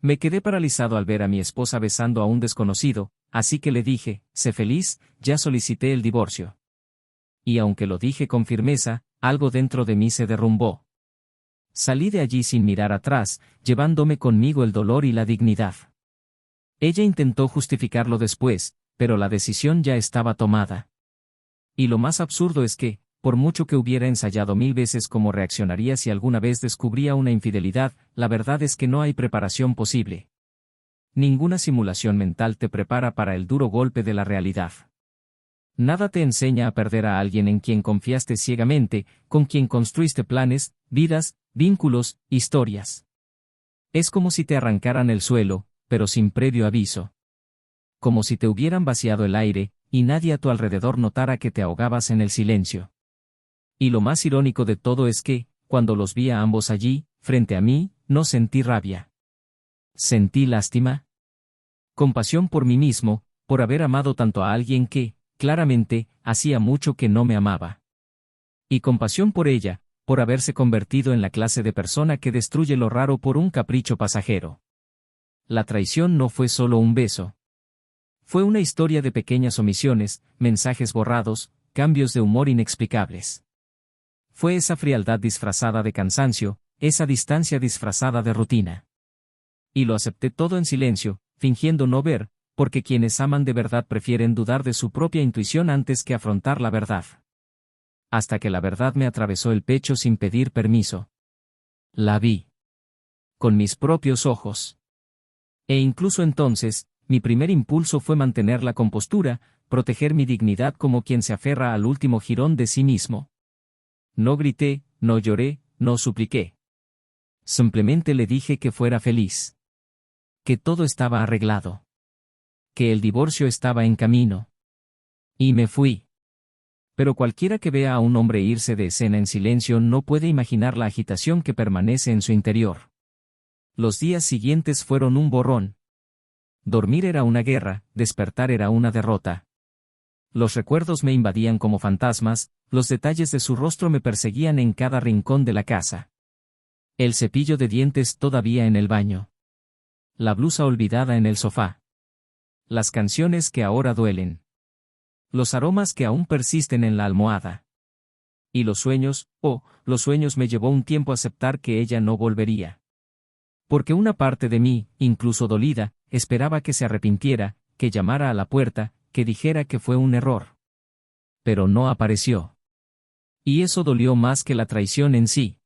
Me quedé paralizado al ver a mi esposa besando a un desconocido, así que le dije, sé feliz, ya solicité el divorcio. Y aunque lo dije con firmeza, algo dentro de mí se derrumbó. Salí de allí sin mirar atrás, llevándome conmigo el dolor y la dignidad. Ella intentó justificarlo después, pero la decisión ya estaba tomada. Y lo más absurdo es que, por mucho que hubiera ensayado 1000 veces cómo reaccionaría si alguna vez descubría una infidelidad, la verdad es que no hay preparación posible. Ninguna simulación mental te prepara para el duro golpe de la realidad. Nada te enseña a perder a alguien en quien confiaste ciegamente, con quien construiste planes, vidas, vínculos, historias. Es como si te arrancaran el suelo, pero sin previo aviso. Como si te hubieran vaciado el aire, y nadie a tu alrededor notara que te ahogabas en el silencio. Y lo más irónico de todo es que, cuando los vi a ambos allí, frente a mí, no sentí rabia. Sentí lástima. Compasión por mí mismo, por haber amado tanto a alguien que, claramente, hacía mucho que no me amaba. Y compasión por ella, por haberse convertido en la clase de persona que destruye lo raro por un capricho pasajero. La traición no fue solo un beso. Fue una historia de pequeñas omisiones, mensajes borrados, cambios de humor inexplicables. Fue esa frialdad disfrazada de cansancio, esa distancia disfrazada de rutina. Y lo acepté todo en silencio, fingiendo no ver, porque quienes aman de verdad prefieren dudar de su propia intuición antes que afrontar la verdad. Hasta que la verdad me atravesó el pecho sin pedir permiso. La vi. Con mis propios ojos. E incluso entonces, mi primer impulso fue mantener la compostura, proteger mi dignidad como quien se aferra al último jirón de sí mismo. No grité, no lloré, no supliqué. Simplemente le dije que fuera feliz. Que todo estaba arreglado. Que el divorcio estaba en camino. Y me fui. Pero cualquiera que vea a un hombre irse de escena en silencio no puede imaginar la agitación que permanece en su interior. Los días siguientes fueron un borrón. Dormir era una guerra, despertar era una derrota. Los recuerdos me invadían como fantasmas, los detalles de su rostro me perseguían en cada rincón de la casa. El cepillo de dientes todavía en el baño. La blusa olvidada en el sofá. Las canciones que ahora duelen. Los aromas que aún persisten en la almohada. Y los sueños, los sueños me llevó un tiempo aceptar que ella no volvería. Porque una parte de mí, incluso dolida, esperaba que se arrepintiera, que llamara a la puerta, que dijera que fue un error. Pero no apareció. Y eso dolió más que la traición en sí.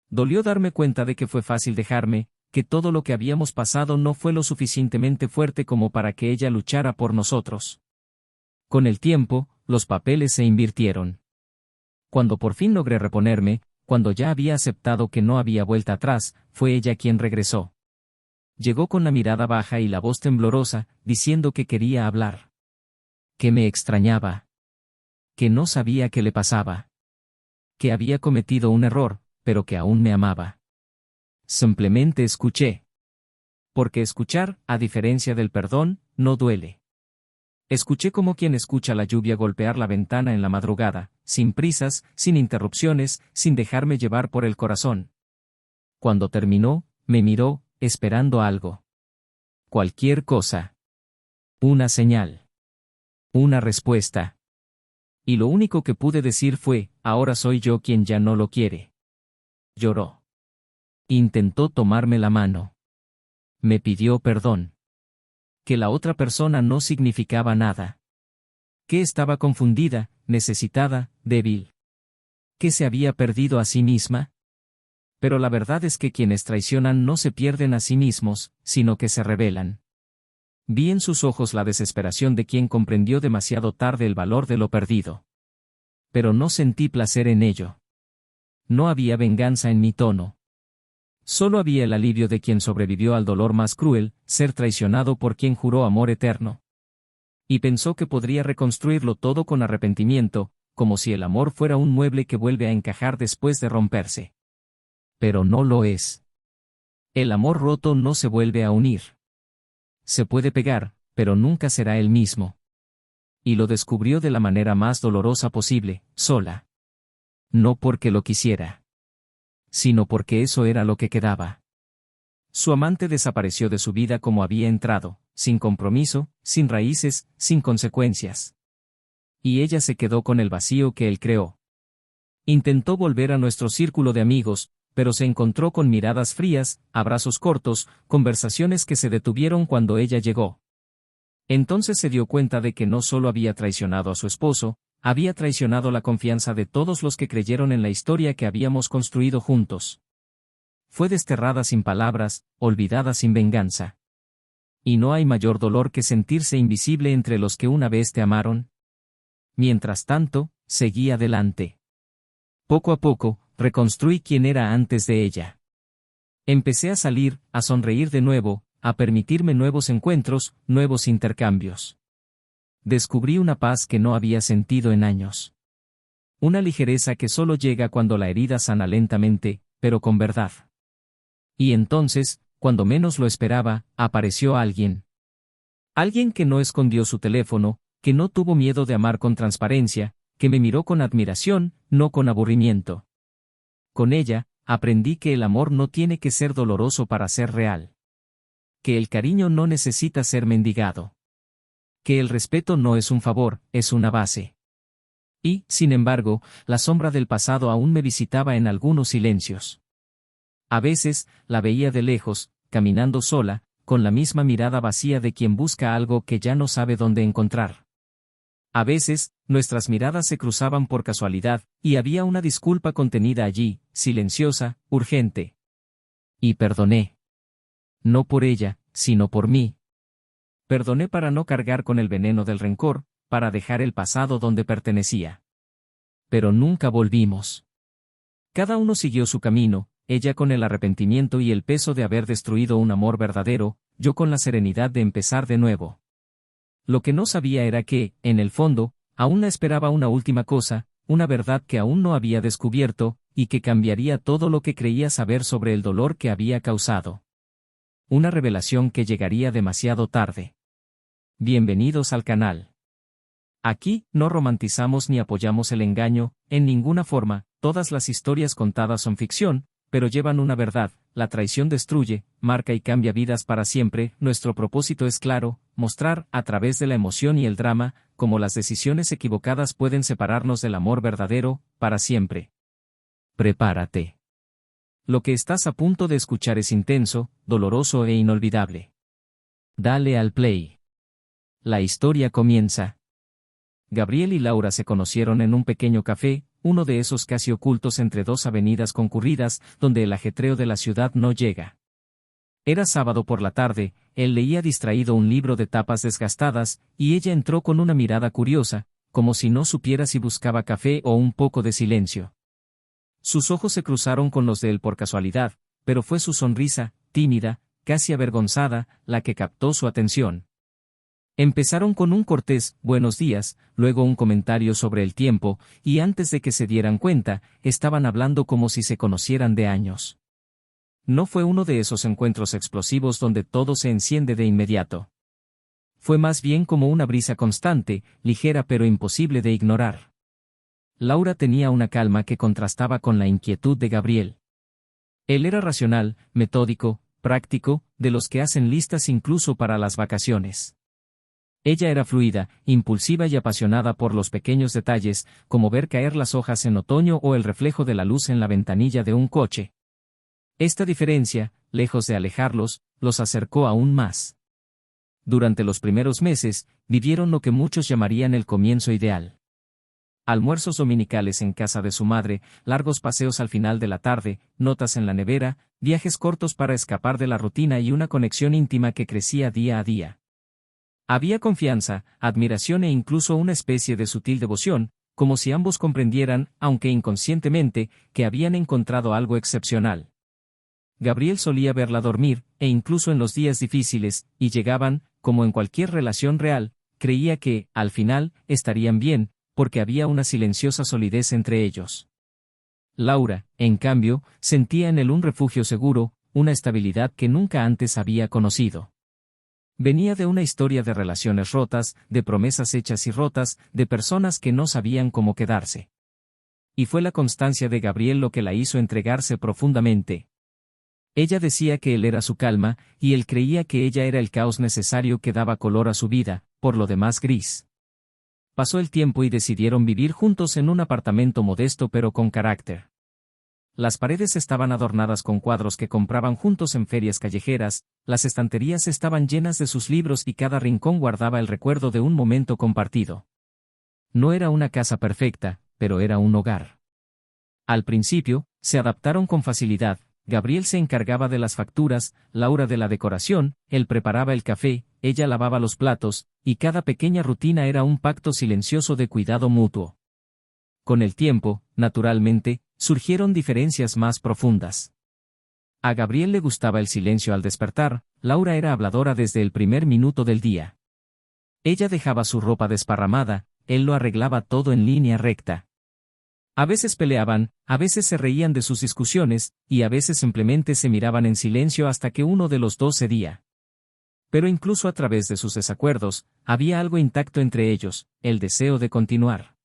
Dolió darme cuenta de que fue fácil dejarme, que todo lo que habíamos pasado no fue lo suficientemente fuerte como para que ella luchara por nosotros. Con el tiempo, los papeles se invirtieron. Cuando por fin logré reponerme, cuando ya había aceptado que no había vuelta atrás, fue ella quien regresó. Llegó con la mirada baja y la voz temblorosa, diciendo que quería hablar. Que me extrañaba. Que no sabía qué le pasaba. Que había cometido un error, pero que aún me amaba. Simplemente escuché. Porque escuchar, a diferencia del perdón, no duele. Escuché como quien escucha la lluvia golpear la ventana en la madrugada, sin prisas, sin interrupciones, sin dejarme llevar por el corazón. Cuando terminó, me miró, esperando algo. Cualquier cosa. Una señal. Una respuesta. Y lo único que pude decir fue, ahora soy yo quien ya no lo quiere. Lloró. Intentó tomarme la mano. Me pidió perdón. Que la otra persona no significaba nada. Que estaba confundida, necesitada, débil. Que se había perdido a sí misma. Pero la verdad es que quienes traicionan no se pierden a sí mismos, sino que se rebelan. Vi en sus ojos la desesperación de quien comprendió demasiado tarde el valor de lo perdido. Pero no sentí placer en ello. No había venganza en mi tono. Solo había el alivio de quien sobrevivió al dolor más cruel, ser traicionado por quien juró amor eterno. Y pensó que podría reconstruirlo todo con arrepentimiento, como si el amor fuera un mueble que vuelve a encajar después de romperse. Pero no lo es. El amor roto no se vuelve a unir. Se puede pegar, pero nunca será el mismo. Y lo descubrió de la manera más dolorosa posible, sola. No porque lo quisiera, sino porque eso era lo que quedaba. Su amante desapareció de su vida como había entrado, sin compromiso, sin raíces, sin consecuencias. Y ella se quedó con el vacío que él creó. Intentó volver a nuestro círculo de amigos, pero se encontró con miradas frías, abrazos cortos, conversaciones que se detuvieron cuando ella llegó. Entonces se dio cuenta de que no solo había traicionado a su esposo, había traicionado la confianza de todos los que creyeron en la historia que habíamos construido juntos. Fue desterrada sin palabras, olvidada sin venganza. ¿Y no hay mayor dolor que sentirse invisible entre los que una vez te amaron? Mientras tanto, seguí adelante. Poco a poco, reconstruí quién era antes de ella. Empecé a salir, a sonreír de nuevo, a permitirme nuevos encuentros, nuevos intercambios. Descubrí una paz que no había sentido en años. Una ligereza que solo llega cuando la herida sana lentamente, pero con verdad. Y entonces, cuando menos lo esperaba, apareció alguien. Alguien que no escondió su teléfono, que no tuvo miedo de amar con transparencia, que me miró con admiración, no con aburrimiento. Con ella, aprendí que el amor no tiene que ser doloroso para ser real. Que el cariño no necesita ser mendigado. Que el respeto no es un favor, es una base. Y, sin embargo, la sombra del pasado aún me visitaba en algunos silencios. A veces, la veía de lejos, caminando sola, con la misma mirada vacía de quien busca algo que ya no sabe dónde encontrar. A veces, nuestras miradas se cruzaban por casualidad, y había una disculpa contenida allí, silenciosa, urgente. Y perdoné. No por ella, sino por mí. Perdoné para no cargar con el veneno del rencor, para dejar el pasado donde pertenecía. Pero nunca volvimos. Cada uno siguió su camino, ella con el arrepentimiento y el peso de haber destruido un amor verdadero, yo con la serenidad de empezar de nuevo. Lo que no sabía era que, en el fondo, aún la esperaba una última cosa, una verdad que aún no había descubierto, y que cambiaría todo lo que creía saber sobre el dolor que había causado. Una revelación que llegaría demasiado tarde. Bienvenidos al canal. Aquí, no romantizamos ni apoyamos el engaño, en ninguna forma, todas las historias contadas son ficción, pero llevan una verdad, la traición destruye, marca y cambia vidas para siempre. Nuestro propósito es claro, mostrar, a través de la emoción y el drama, cómo las decisiones equivocadas pueden separarnos del amor verdadero, para siempre. Prepárate. Lo que estás a punto de escuchar es intenso, doloroso e inolvidable. Dale al play. La historia comienza. Gabriel y Laura se conocieron en un pequeño café, uno de esos casi ocultos entre dos avenidas concurridas, donde el ajetreo de la ciudad no llega. Era sábado por la tarde, él leía distraído un libro de tapas desgastadas, y ella entró con una mirada curiosa, como si no supiera si buscaba café o un poco de silencio. Sus ojos se cruzaron con los de él por casualidad, pero fue su sonrisa, tímida, casi avergonzada, la que captó su atención. Empezaron con un cortés «buenos días», luego un comentario sobre el tiempo, y antes de que se dieran cuenta, estaban hablando como si se conocieran de años. No fue uno de esos encuentros explosivos donde todo se enciende de inmediato. Fue más bien como una brisa constante, ligera pero imposible de ignorar. Laura tenía una calma que contrastaba con la inquietud de Gabriel. Él era racional, metódico, práctico, de los que hacen listas incluso para las vacaciones. Ella era fluida, impulsiva y apasionada por los pequeños detalles, como ver caer las hojas en otoño o el reflejo de la luz en la ventanilla de un coche. Esta diferencia, lejos de alejarlos, los acercó aún más. Durante los primeros meses, vivieron lo que muchos llamarían el comienzo ideal. Almuerzos dominicales en casa de su madre, largos paseos al final de la tarde, notas en la nevera, viajes cortos para escapar de la rutina y una conexión íntima que crecía día a día. Había confianza, admiración e incluso una especie de sutil devoción, como si ambos comprendieran, aunque inconscientemente, que habían encontrado algo excepcional. Gabriel solía verla dormir, e incluso en los días difíciles, y llegaban, como en cualquier relación real, creía que, al final, estarían bien, porque había una silenciosa solidez entre ellos. Laura, en cambio, sentía en él un refugio seguro, una estabilidad que nunca antes había conocido. Venía de una historia de relaciones rotas, de promesas hechas y rotas, de personas que no sabían cómo quedarse. Y fue la constancia de Gabriel lo que la hizo entregarse profundamente. Ella decía que él era su calma, y él creía que ella era el caos necesario que daba color a su vida, por lo demás gris. Pasó el tiempo y decidieron vivir juntos en un apartamento modesto pero con carácter. Las paredes estaban adornadas con cuadros que compraban juntos en ferias callejeras, las estanterías estaban llenas de sus libros y cada rincón guardaba el recuerdo de un momento compartido. No era una casa perfecta, pero era un hogar. Al principio, se adaptaron con facilidad. Gabriel se encargaba de las facturas, Laura de la decoración, él preparaba el café, ella lavaba los platos, y cada pequeña rutina era un pacto silencioso de cuidado mutuo. Con el tiempo, naturalmente, surgieron diferencias más profundas. A Gabriel le gustaba el silencio al despertar, Laura era habladora desde el primer minuto del día. Ella dejaba su ropa desparramada, él lo arreglaba todo en línea recta. A veces peleaban, a veces se reían de sus discusiones, y a veces simplemente se miraban en silencio hasta que uno de los dos cedía. Pero incluso a través de sus desacuerdos, había algo intacto entre ellos, el deseo de continuar.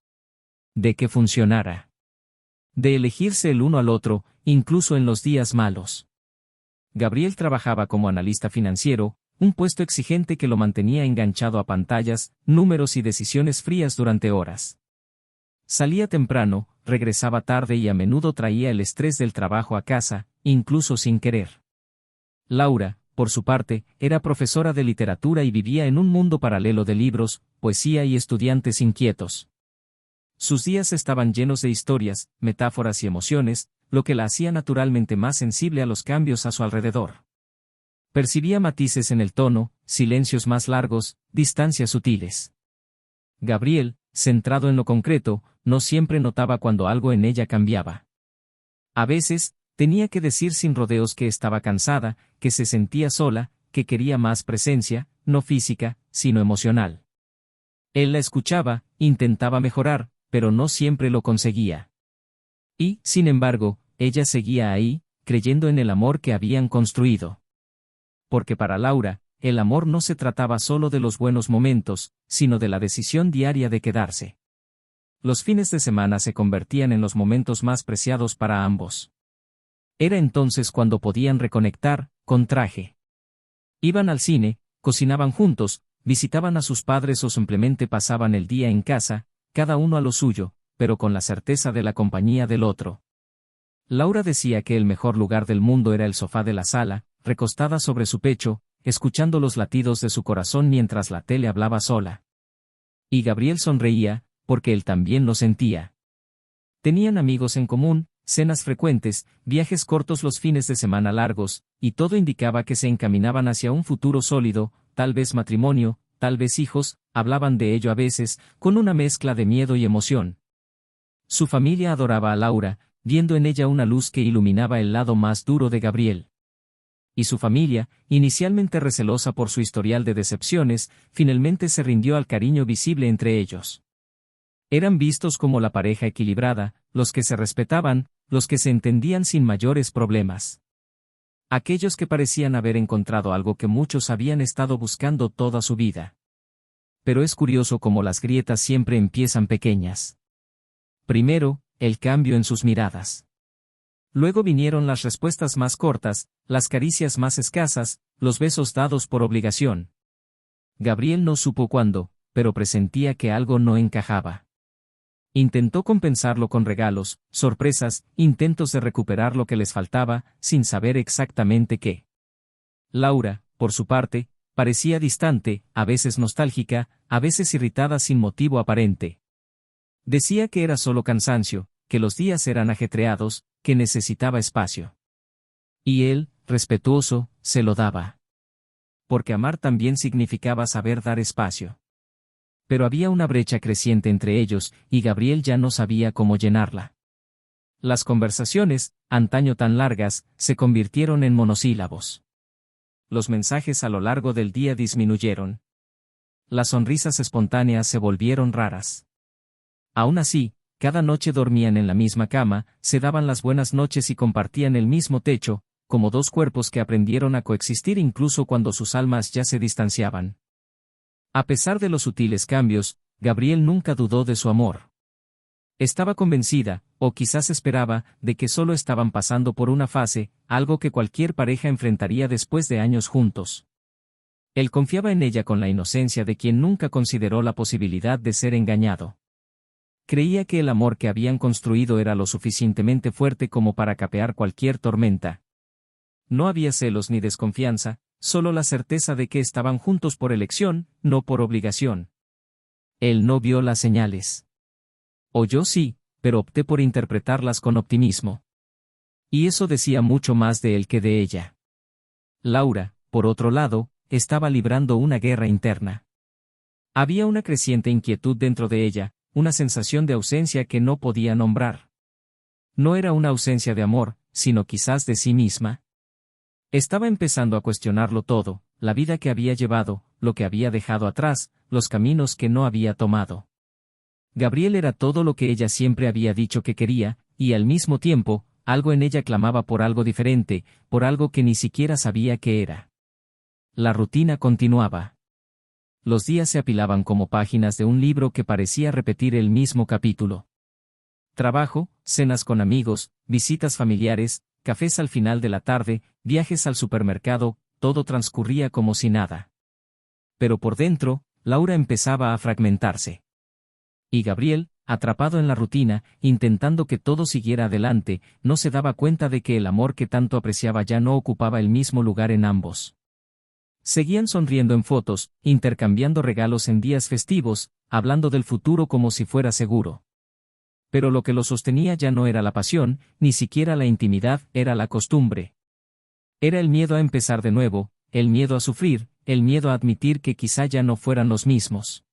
De que funcionara. De elegirse el uno al otro, incluso en los días malos. Gabriel trabajaba como analista financiero, un puesto exigente que lo mantenía enganchado a pantallas, números y decisiones frías durante horas. Salía temprano, regresaba tarde y a menudo traía el estrés del trabajo a casa, incluso sin querer. Laura, por su parte, era profesora de literatura y vivía en un mundo paralelo de libros, poesía y estudiantes inquietos. Sus días estaban llenos de historias, metáforas y emociones, lo que la hacía naturalmente más sensible a los cambios a su alrededor. Percibía matices en el tono, silencios más largos, distancias sutiles. Gabriel, centrado en lo concreto, no siempre notaba cuando algo en ella cambiaba. A veces, tenía que decir sin rodeos que estaba cansada, que se sentía sola, que quería más presencia, no física, sino emocional. Él la escuchaba, intentaba mejorar, pero no siempre lo conseguía. Y, sin embargo, ella seguía ahí, creyendo en el amor que habían construido. Porque para Laura, el amor no se trataba solo de los buenos momentos, sino de la decisión diaria de quedarse. Los fines de semana se convertían en los momentos más preciados para ambos. Era entonces cuando podían reconectar, con traje. Iban al cine, cocinaban juntos, visitaban a sus padres o simplemente pasaban el día en casa, cada uno a lo suyo, pero con la certeza de la compañía del otro. Laura decía que el mejor lugar del mundo era el sofá de la sala, recostada sobre su pecho, escuchando los latidos de su corazón mientras la tele hablaba sola. Y Gabriel sonreía, porque él también lo sentía. Tenían amigos en común, cenas frecuentes, viajes cortos los fines de semana largos, y todo indicaba que se encaminaban hacia un futuro sólido, tal vez matrimonio, tal vez hijos, hablaban de ello a veces, con una mezcla de miedo y emoción. Su familia adoraba a Laura, viendo en ella una luz que iluminaba el lado más duro de Gabriel. Y su familia, inicialmente recelosa por su historial de decepciones, finalmente se rindió al cariño visible entre ellos. Eran vistos como la pareja equilibrada, los que se respetaban, los que se entendían sin mayores problemas. Aquellos que parecían haber encontrado algo que muchos habían estado buscando toda su vida. Pero es curioso cómo las grietas siempre empiezan pequeñas. Primero, el cambio en sus miradas. Luego vinieron las respuestas más cortas, las caricias más escasas, los besos dados por obligación. Gabriel no supo cuándo, pero presentía que algo no encajaba. Intentó compensarlo con regalos, sorpresas, intentos de recuperar lo que les faltaba, sin saber exactamente qué. Laura, por su parte, parecía distante, a veces nostálgica, a veces irritada sin motivo aparente. Decía que era solo cansancio, que los días eran ajetreados, que necesitaba espacio. Y él, respetuoso, se lo daba. Porque amar también significaba saber dar espacio. Pero había una brecha creciente entre ellos, y Gabriel ya no sabía cómo llenarla. Las conversaciones, antaño tan largas, se convirtieron en monosílabos. Los mensajes a lo largo del día disminuyeron. Las sonrisas espontáneas se volvieron raras. Aún así, cada noche dormían en la misma cama, se daban las buenas noches y compartían el mismo techo, como dos cuerpos que aprendieron a coexistir incluso cuando sus almas ya se distanciaban. A pesar de los sutiles cambios, Gabriel nunca dudó de su amor. Estaba convencida, o quizás esperaba, de que solo estaban pasando por una fase, algo que cualquier pareja enfrentaría después de años juntos. Él confiaba en ella con la inocencia de quien nunca consideró la posibilidad de ser engañado. Creía que el amor que habían construido era lo suficientemente fuerte como para capear cualquier tormenta. No había celos ni desconfianza, solo la certeza de que estaban juntos por elección, no por obligación. Él no vio las señales. O yo sí, pero opté por interpretarlas con optimismo. Y eso decía mucho más de él que de ella. Laura, por otro lado, estaba librando una guerra interna. Había una creciente inquietud dentro de ella, una sensación de ausencia que no podía nombrar. No era una ausencia de amor, sino quizás de sí misma. Estaba empezando a cuestionarlo todo, la vida que había llevado, lo que había dejado atrás, los caminos que no había tomado. Gabriel era todo lo que ella siempre había dicho que quería, y al mismo tiempo, algo en ella clamaba por algo diferente, por algo que ni siquiera sabía qué era. La rutina continuaba. Los días se apilaban como páginas de un libro que parecía repetir el mismo capítulo. Trabajo, cenas con amigos, visitas familiares, cafés al final de la tarde, viajes al supermercado, todo transcurría como si nada. Pero por dentro, Laura empezaba a fragmentarse. Y Gabriel, atrapado en la rutina, intentando que todo siguiera adelante, no se daba cuenta de que el amor que tanto apreciaba ya no ocupaba el mismo lugar en ambos. Seguían sonriendo en fotos, intercambiando regalos en días festivos, hablando del futuro como si fuera seguro. Pero lo que lo sostenía ya no era la pasión, ni siquiera la intimidad, era la costumbre. Era el miedo a empezar de nuevo, el miedo a sufrir, el miedo a admitir que quizá ya no fueran los mismos.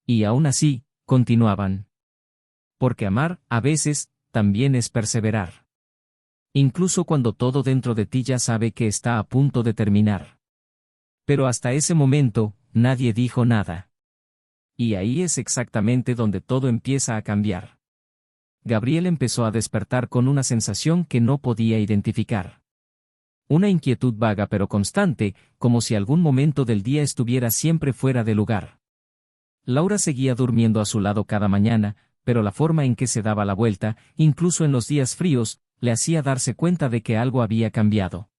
Y aún así, continuaban. Porque amar, a veces, también es perseverar. Incluso cuando todo dentro de ti ya sabe que está a punto de terminar. Pero hasta ese momento, nadie dijo nada. Y ahí es exactamente donde todo empieza a cambiar. Gabriel empezó a despertar con una sensación que no podía identificar. Una inquietud vaga pero constante, como si algún momento del día estuviera siempre fuera de lugar. Laura seguía durmiendo a su lado cada mañana, pero la forma en que se daba la vuelta, incluso en los días fríos, le hacía darse cuenta de que algo había cambiado.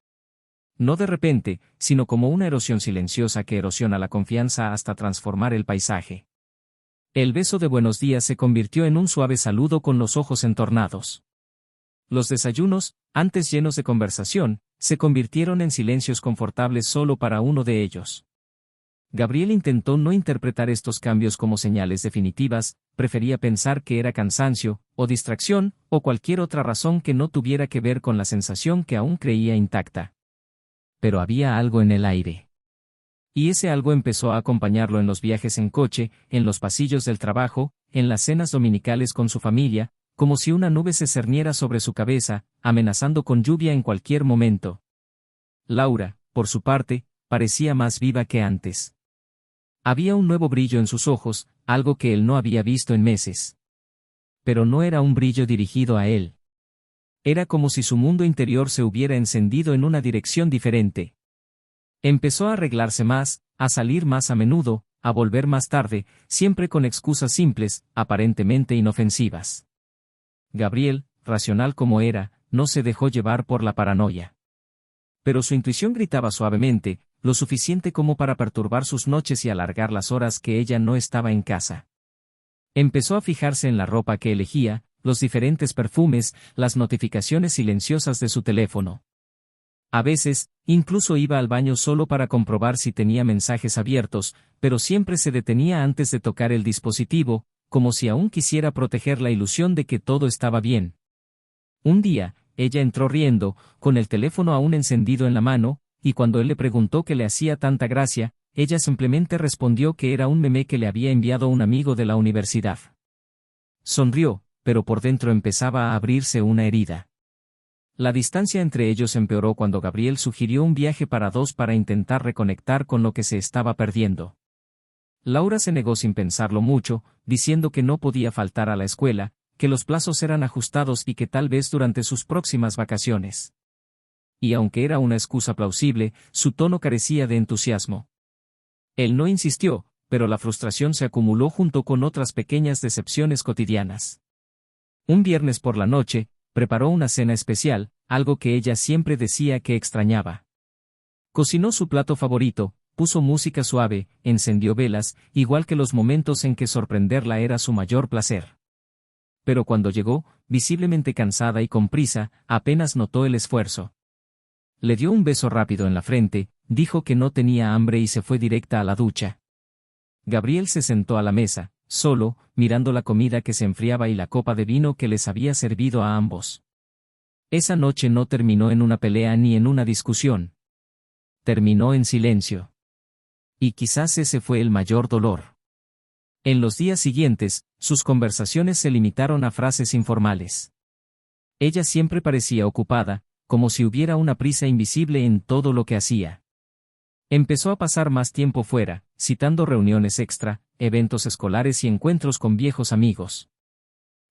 No de repente, sino como una erosión silenciosa que erosiona la confianza hasta transformar el paisaje. El beso de buenos días se convirtió en un suave saludo con los ojos entornados. Los desayunos, antes llenos de conversación, se convirtieron en silencios confortables solo para uno de ellos. Gabriel intentó no interpretar estos cambios como señales definitivas, prefería pensar que era cansancio, o distracción, o cualquier otra razón que no tuviera que ver con la sensación que aún creía intacta. Pero había algo en el aire. Y ese algo empezó a acompañarlo en los viajes en coche, en los pasillos del trabajo, en las cenas dominicales con su familia, como si una nube se cerniera sobre su cabeza, amenazando con lluvia en cualquier momento. Laura, por su parte, parecía más viva que antes. Había un nuevo brillo en sus ojos, algo que él no había visto en meses. Pero no era un brillo dirigido a él. Era como si su mundo interior se hubiera encendido en una dirección diferente. Empezó a arreglarse más, a salir más a menudo, a volver más tarde, siempre con excusas simples, aparentemente inofensivas. Gabriel, racional como era, no se dejó llevar por la paranoia. Pero su intuición gritaba suavemente, lo suficiente como para perturbar sus noches y alargar las horas que ella no estaba en casa. Empezó a fijarse en la ropa que elegía, los diferentes perfumes, las notificaciones silenciosas de su teléfono. A veces, incluso iba al baño solo para comprobar si tenía mensajes abiertos, pero siempre se detenía antes de tocar el dispositivo, como si aún quisiera proteger la ilusión de que todo estaba bien. Un día, ella entró riendo, con el teléfono aún encendido en la mano, y cuando él le preguntó qué le hacía tanta gracia, ella simplemente respondió que era un meme que le había enviado un amigo de la universidad. Sonrió, pero por dentro empezaba a abrirse una herida. La distancia entre ellos empeoró cuando Gabriel sugirió un viaje para dos para intentar reconectar con lo que se estaba perdiendo. Laura se negó sin pensarlo mucho, diciendo que no podía faltar a la escuela, que los plazos eran ajustados y que tal vez durante sus próximas vacaciones. Y aunque era una excusa plausible, su tono carecía de entusiasmo. Él no insistió, pero la frustración se acumuló junto con otras pequeñas decepciones cotidianas. Un viernes por la noche, preparó una cena especial, algo que ella siempre decía que extrañaba. Cocinó su plato favorito, puso música suave, encendió velas, igual que los momentos en que sorprenderla era su mayor placer. Pero cuando llegó, visiblemente cansada y con prisa, apenas notó el esfuerzo. Le dio un beso rápido en la frente, dijo que no tenía hambre y se fue directa a la ducha. Gabriel se sentó a la mesa, solo, mirando la comida que se enfriaba y la copa de vino que les había servido a ambos. Esa noche no terminó en una pelea ni en una discusión. Terminó en silencio. Y quizás ese fue el mayor dolor. En los días siguientes, sus conversaciones se limitaron a frases informales. Ella siempre parecía ocupada, como si hubiera una prisa invisible en todo lo que hacía. Empezó a pasar más tiempo fuera, citando reuniones extra, eventos escolares y encuentros con viejos amigos.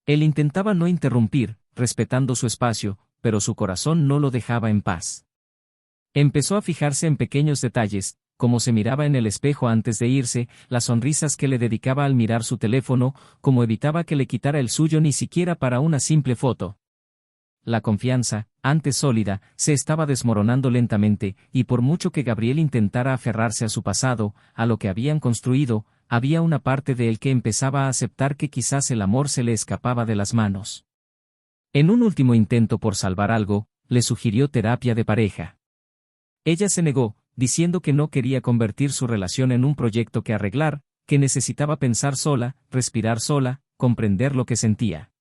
Él intentaba no interrumpir, respetando su espacio, pero su corazón no lo dejaba en paz. Empezó a fijarse en pequeños detalles, como se miraba en el espejo antes de irse, las sonrisas que le dedicaba al mirar su teléfono, como evitaba que le quitara el suyo ni siquiera para una simple foto. La confianza, antes sólida, se estaba desmoronando lentamente, y por mucho que Gabriel intentara aferrarse a su pasado, a lo que habían construido, había una parte de él que empezaba a aceptar que quizás el amor se le escapaba de las manos. En un último intento por salvar algo, le sugirió terapia de pareja. Ella se negó, diciendo que no quería convertir su relación en un proyecto que arreglar, que necesitaba pensar sola, respirar sola, comprender lo que sentía.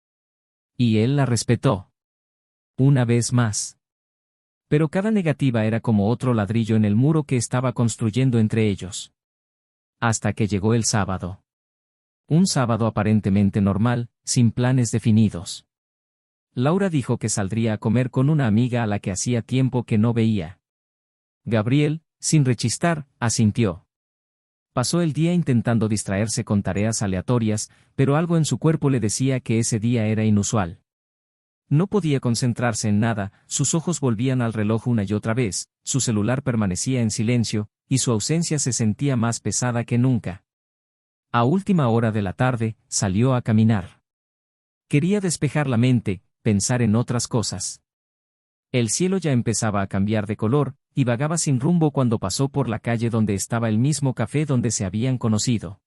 Y él la respetó. Una vez más. Pero cada negativa era como otro ladrillo en el muro que estaba construyendo entre ellos. Hasta que llegó el sábado. Un sábado aparentemente normal, sin planes definidos. Laura dijo que saldría a comer con una amiga a la que hacía tiempo que no veía. Gabriel, sin rechistar, asintió. Pasó el día intentando distraerse con tareas aleatorias, pero algo en su cuerpo le decía que ese día era inusual. No podía concentrarse en nada, sus ojos volvían al reloj una y otra vez, su celular permanecía en silencio, y su ausencia se sentía más pesada que nunca. A última hora de la tarde, salió a caminar. Quería despejar la mente, pensar en otras cosas. El cielo ya empezaba a cambiar de color, y vagaba sin rumbo cuando pasó por la calle donde estaba el mismo café donde se habían conocido.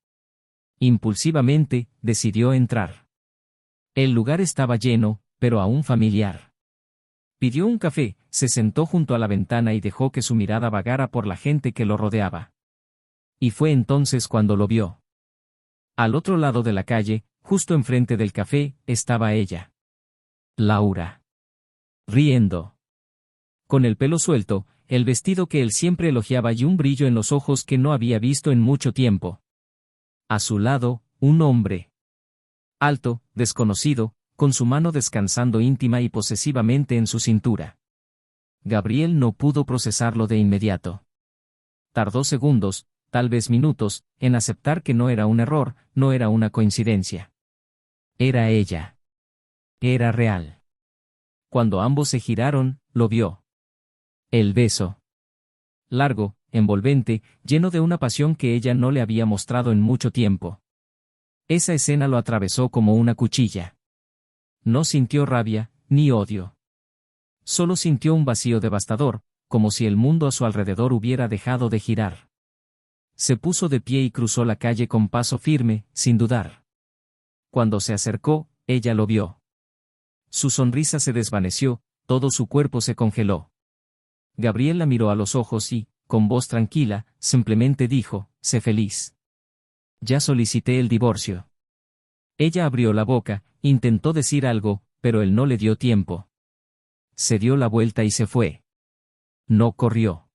Impulsivamente, decidió entrar. El lugar estaba lleno, pero aún familiar. Pidió un café, se sentó junto a la ventana y dejó que su mirada vagara por la gente que lo rodeaba. Y fue entonces cuando lo vio. Al otro lado de la calle, justo enfrente del café, estaba ella. Laura. Riendo. Con el pelo suelto, el vestido que él siempre elogiaba y un brillo en los ojos que no había visto en mucho tiempo. A su lado, un hombre. Alto, desconocido, con su mano descansando íntima y posesivamente en su cintura. Gabriel no pudo procesarlo de inmediato. Tardó segundos, tal vez minutos, en aceptar que no era un error, no era una coincidencia. Era ella. Era real. Cuando ambos se giraron, lo vio. El beso. Largo, envolvente, lleno de una pasión que ella no le había mostrado en mucho tiempo. Esa escena lo atravesó como una cuchilla. No sintió rabia, ni odio. Solo sintió un vacío devastador, como si el mundo a su alrededor hubiera dejado de girar. Se puso de pie y cruzó la calle con paso firme, sin dudar. Cuando se acercó, ella lo vio. Su sonrisa se desvaneció, todo su cuerpo se congeló. Gabriel la miró a los ojos y, con voz tranquila, simplemente dijo, «Sé feliz. Ya solicité el divorcio». Ella abrió la boca, intentó decir algo, pero él no le dio tiempo. Se dio la vuelta y se fue. No corrió.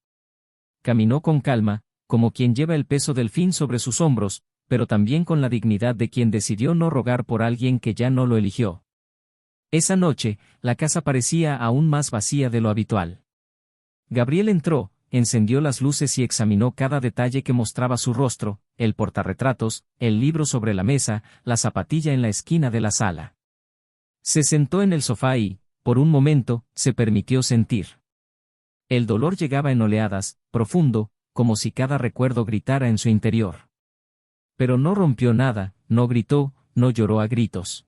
Caminó con calma, como quien lleva el peso del fin sobre sus hombros, pero también con la dignidad de quien decidió no rogar por alguien que ya no lo eligió. Esa noche, la casa parecía aún más vacía de lo habitual. Gabriel entró, encendió las luces y examinó cada detalle que mostraba su rostro, el portarretratos, el libro sobre la mesa, la zapatilla en la esquina de la sala. Se sentó en el sofá y, por un momento, se permitió sentir. El dolor llegaba en oleadas, profundo, como si cada recuerdo gritara en su interior. Pero no rompió nada, no gritó, no lloró a gritos.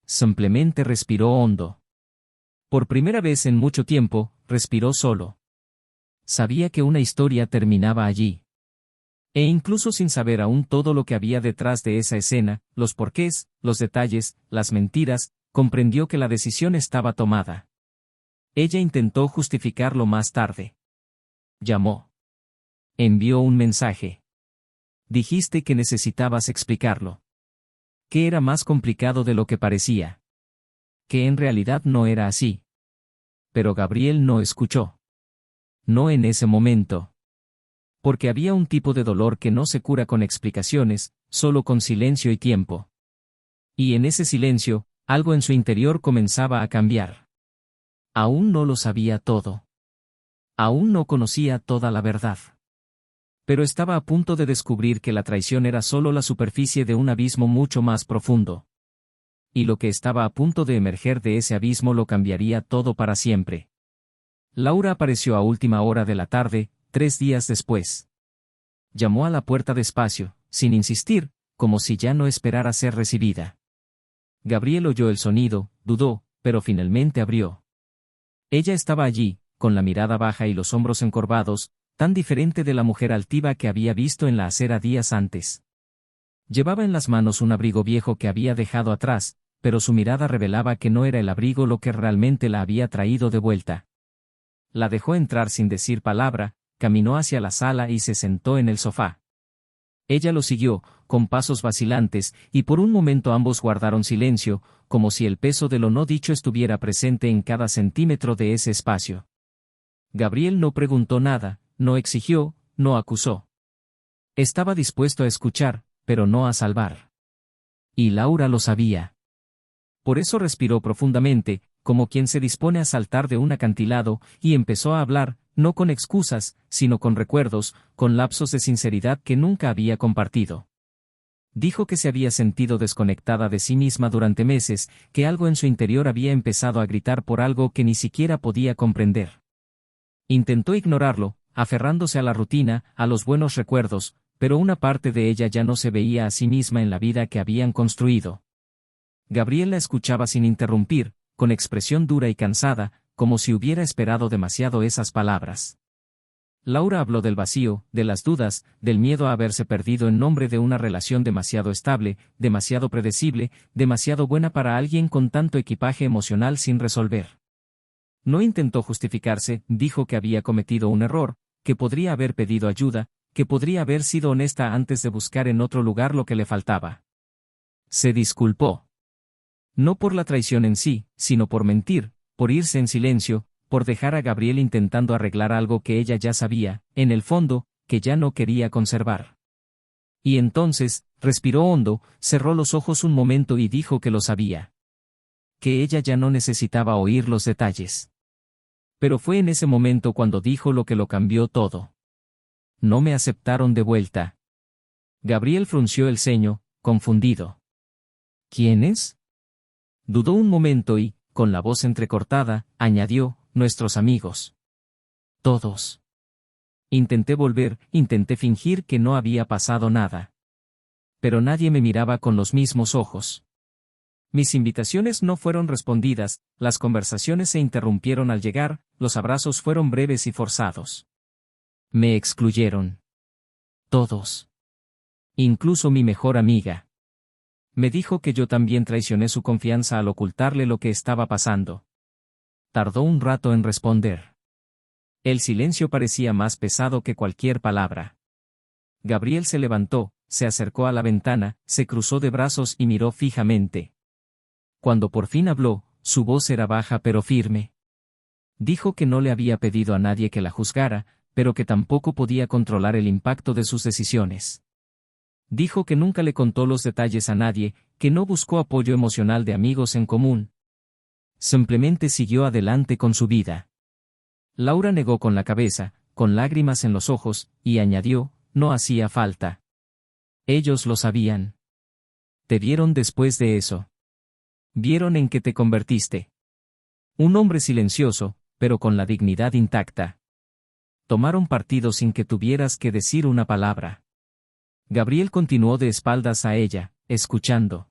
Simplemente respiró hondo. Por primera vez en mucho tiempo, respiró solo. Sabía que una historia terminaba allí. E incluso sin saber aún todo lo que había detrás de esa escena, los porqués, los detalles, las mentiras, comprendió que la decisión estaba tomada. Ella intentó justificarlo más tarde. Llamó. Envió un mensaje. Dijiste que necesitabas explicarlo. Que era más complicado de lo que parecía. Que en realidad no era así. Pero Gabriel no escuchó. No en ese momento. Porque había un tipo de dolor que no se cura con explicaciones, solo con silencio y tiempo. Y en ese silencio, algo en su interior comenzaba a cambiar. Aún no lo sabía todo. Aún no conocía toda la verdad. Pero estaba a punto de descubrir que la traición era solo la superficie de un abismo mucho más profundo. Y lo que estaba a punto de emerger de ese abismo lo cambiaría todo para siempre. Laura apareció a última hora de la tarde, 3 días después. Llamó a la puerta despacio, sin insistir, como si ya no esperara ser recibida. Gabriel oyó el sonido, dudó, pero finalmente abrió. Ella estaba allí, con la mirada baja y los hombros encorvados, tan diferente de la mujer altiva que había visto en la acera días antes. Llevaba en las manos un abrigo viejo que había dejado atrás, pero su mirada revelaba que no era el abrigo lo que realmente la había traído de vuelta. La dejó entrar sin decir palabra, caminó hacia la sala y se sentó en el sofá. Ella lo siguió, con pasos vacilantes, y por un momento ambos guardaron silencio, como si el peso de lo no dicho estuviera presente en cada centímetro de ese espacio. Gabriel no preguntó nada, no exigió, no acusó. Estaba dispuesto a escuchar, pero no a salvar. Y Laura lo sabía. Por eso respiró profundamente, como quien se dispone a saltar de un acantilado, y empezó a hablar, no con excusas, sino con recuerdos, con lapsos de sinceridad que nunca había compartido. Dijo que se había sentido desconectada de sí misma durante meses, que algo en su interior había empezado a gritar por algo que ni siquiera podía comprender. Intentó ignorarlo, aferrándose a la rutina, a los buenos recuerdos, pero una parte de ella ya no se veía a sí misma en la vida que habían construido. Gabriel la escuchaba sin interrumpir, con expresión dura y cansada, como si hubiera esperado demasiado esas palabras. Laura habló del vacío, de las dudas, del miedo a haberse perdido en nombre de una relación demasiado estable, demasiado predecible, demasiado buena para alguien con tanto equipaje emocional sin resolver. No intentó justificarse, dijo que había cometido un error, que podría haber pedido ayuda, que podría haber sido honesta antes de buscar en otro lugar lo que le faltaba. Se disculpó. No por la traición en sí, sino por mentir, por irse en silencio, por dejar a Gabriel intentando arreglar algo que ella ya sabía, en el fondo, que ya no quería conservar. Y entonces, respiró hondo, cerró los ojos un momento y dijo que lo sabía. Que ella ya no necesitaba oír los detalles. Pero fue en ese momento cuando dijo lo que lo cambió todo. No me aceptaron de vuelta. Gabriel frunció el ceño, confundido. ¿Quiénes? Dudó un momento y, con la voz entrecortada, añadió, nuestros amigos. Todos. Intenté volver, intenté fingir que no había pasado nada. Pero nadie me miraba con los mismos ojos. Mis invitaciones no fueron respondidas, las conversaciones se interrumpieron al llegar, los abrazos fueron breves y forzados. Me excluyeron. Todos. Incluso mi mejor amiga. Me dijo que yo también traicioné su confianza al ocultarle lo que estaba pasando. Tardó un rato en responder. El silencio parecía más pesado que cualquier palabra. Gabriel se levantó, se acercó a la ventana, se cruzó de brazos y miró fijamente. Cuando por fin habló, su voz era baja pero firme. Dijo que no le había pedido a nadie que la juzgara, pero que tampoco podía controlar el impacto de sus decisiones. Dijo que nunca le contó los detalles a nadie, que no buscó apoyo emocional de amigos en común. Simplemente siguió adelante con su vida. Laura negó con la cabeza, con lágrimas en los ojos, y añadió, no hacía falta. Ellos lo sabían. Te vieron después de eso. Vieron en qué te convertiste. Un hombre silencioso, pero con la dignidad intacta. Tomaron partido sin que tuvieras que decir una palabra. Gabriel continuó de espaldas a ella, escuchando.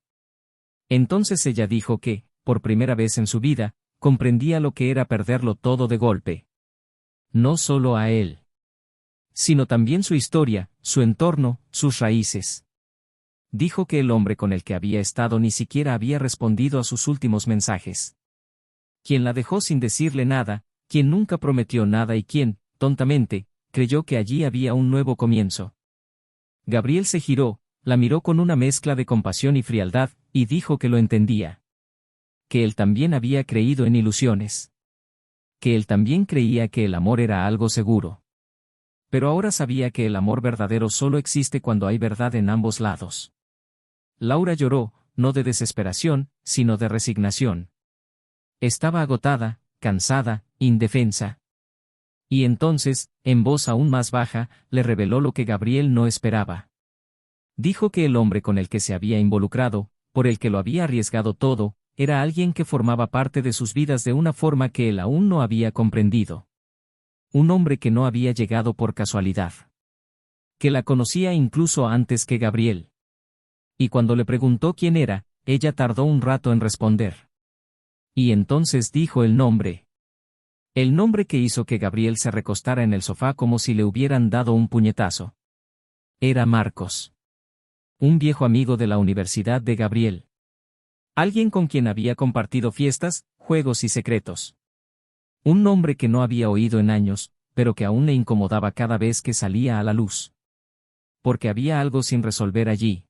Entonces ella dijo que, por primera vez en su vida, comprendía lo que era perderlo todo de golpe. No solo a él, sino también su historia, su entorno, sus raíces. Dijo que el hombre con el que había estado ni siquiera había respondido a sus últimos mensajes. Quien la dejó sin decirle nada, quien nunca prometió nada y quien, tontamente, creyó que allí había un nuevo comienzo. Gabriel se giró, la miró con una mezcla de compasión y frialdad, y dijo que lo entendía. Que él también había creído en ilusiones. Que él también creía que el amor era algo seguro. Pero ahora sabía que el amor verdadero solo existe cuando hay verdad en ambos lados. Laura lloró, no de desesperación, sino de resignación. Estaba agotada, cansada, indefensa. Y entonces, en voz aún más baja, le reveló lo que Gabriel no esperaba. Dijo que el hombre con el que se había involucrado, por el que lo había arriesgado todo, era alguien que formaba parte de sus vidas de una forma que él aún no había comprendido. Un hombre que no había llegado por casualidad. Que la conocía incluso antes que Gabriel. Y cuando le preguntó quién era, ella tardó un rato en responder. Y entonces dijo el nombre. El nombre que hizo que Gabriel se recostara en el sofá como si le hubieran dado un puñetazo. Era Marcos. Un viejo amigo de la universidad de Gabriel. Alguien con quien había compartido fiestas, juegos y secretos. Un nombre que no había oído en años, pero que aún le incomodaba cada vez que salía a la luz. Porque había algo sin resolver allí.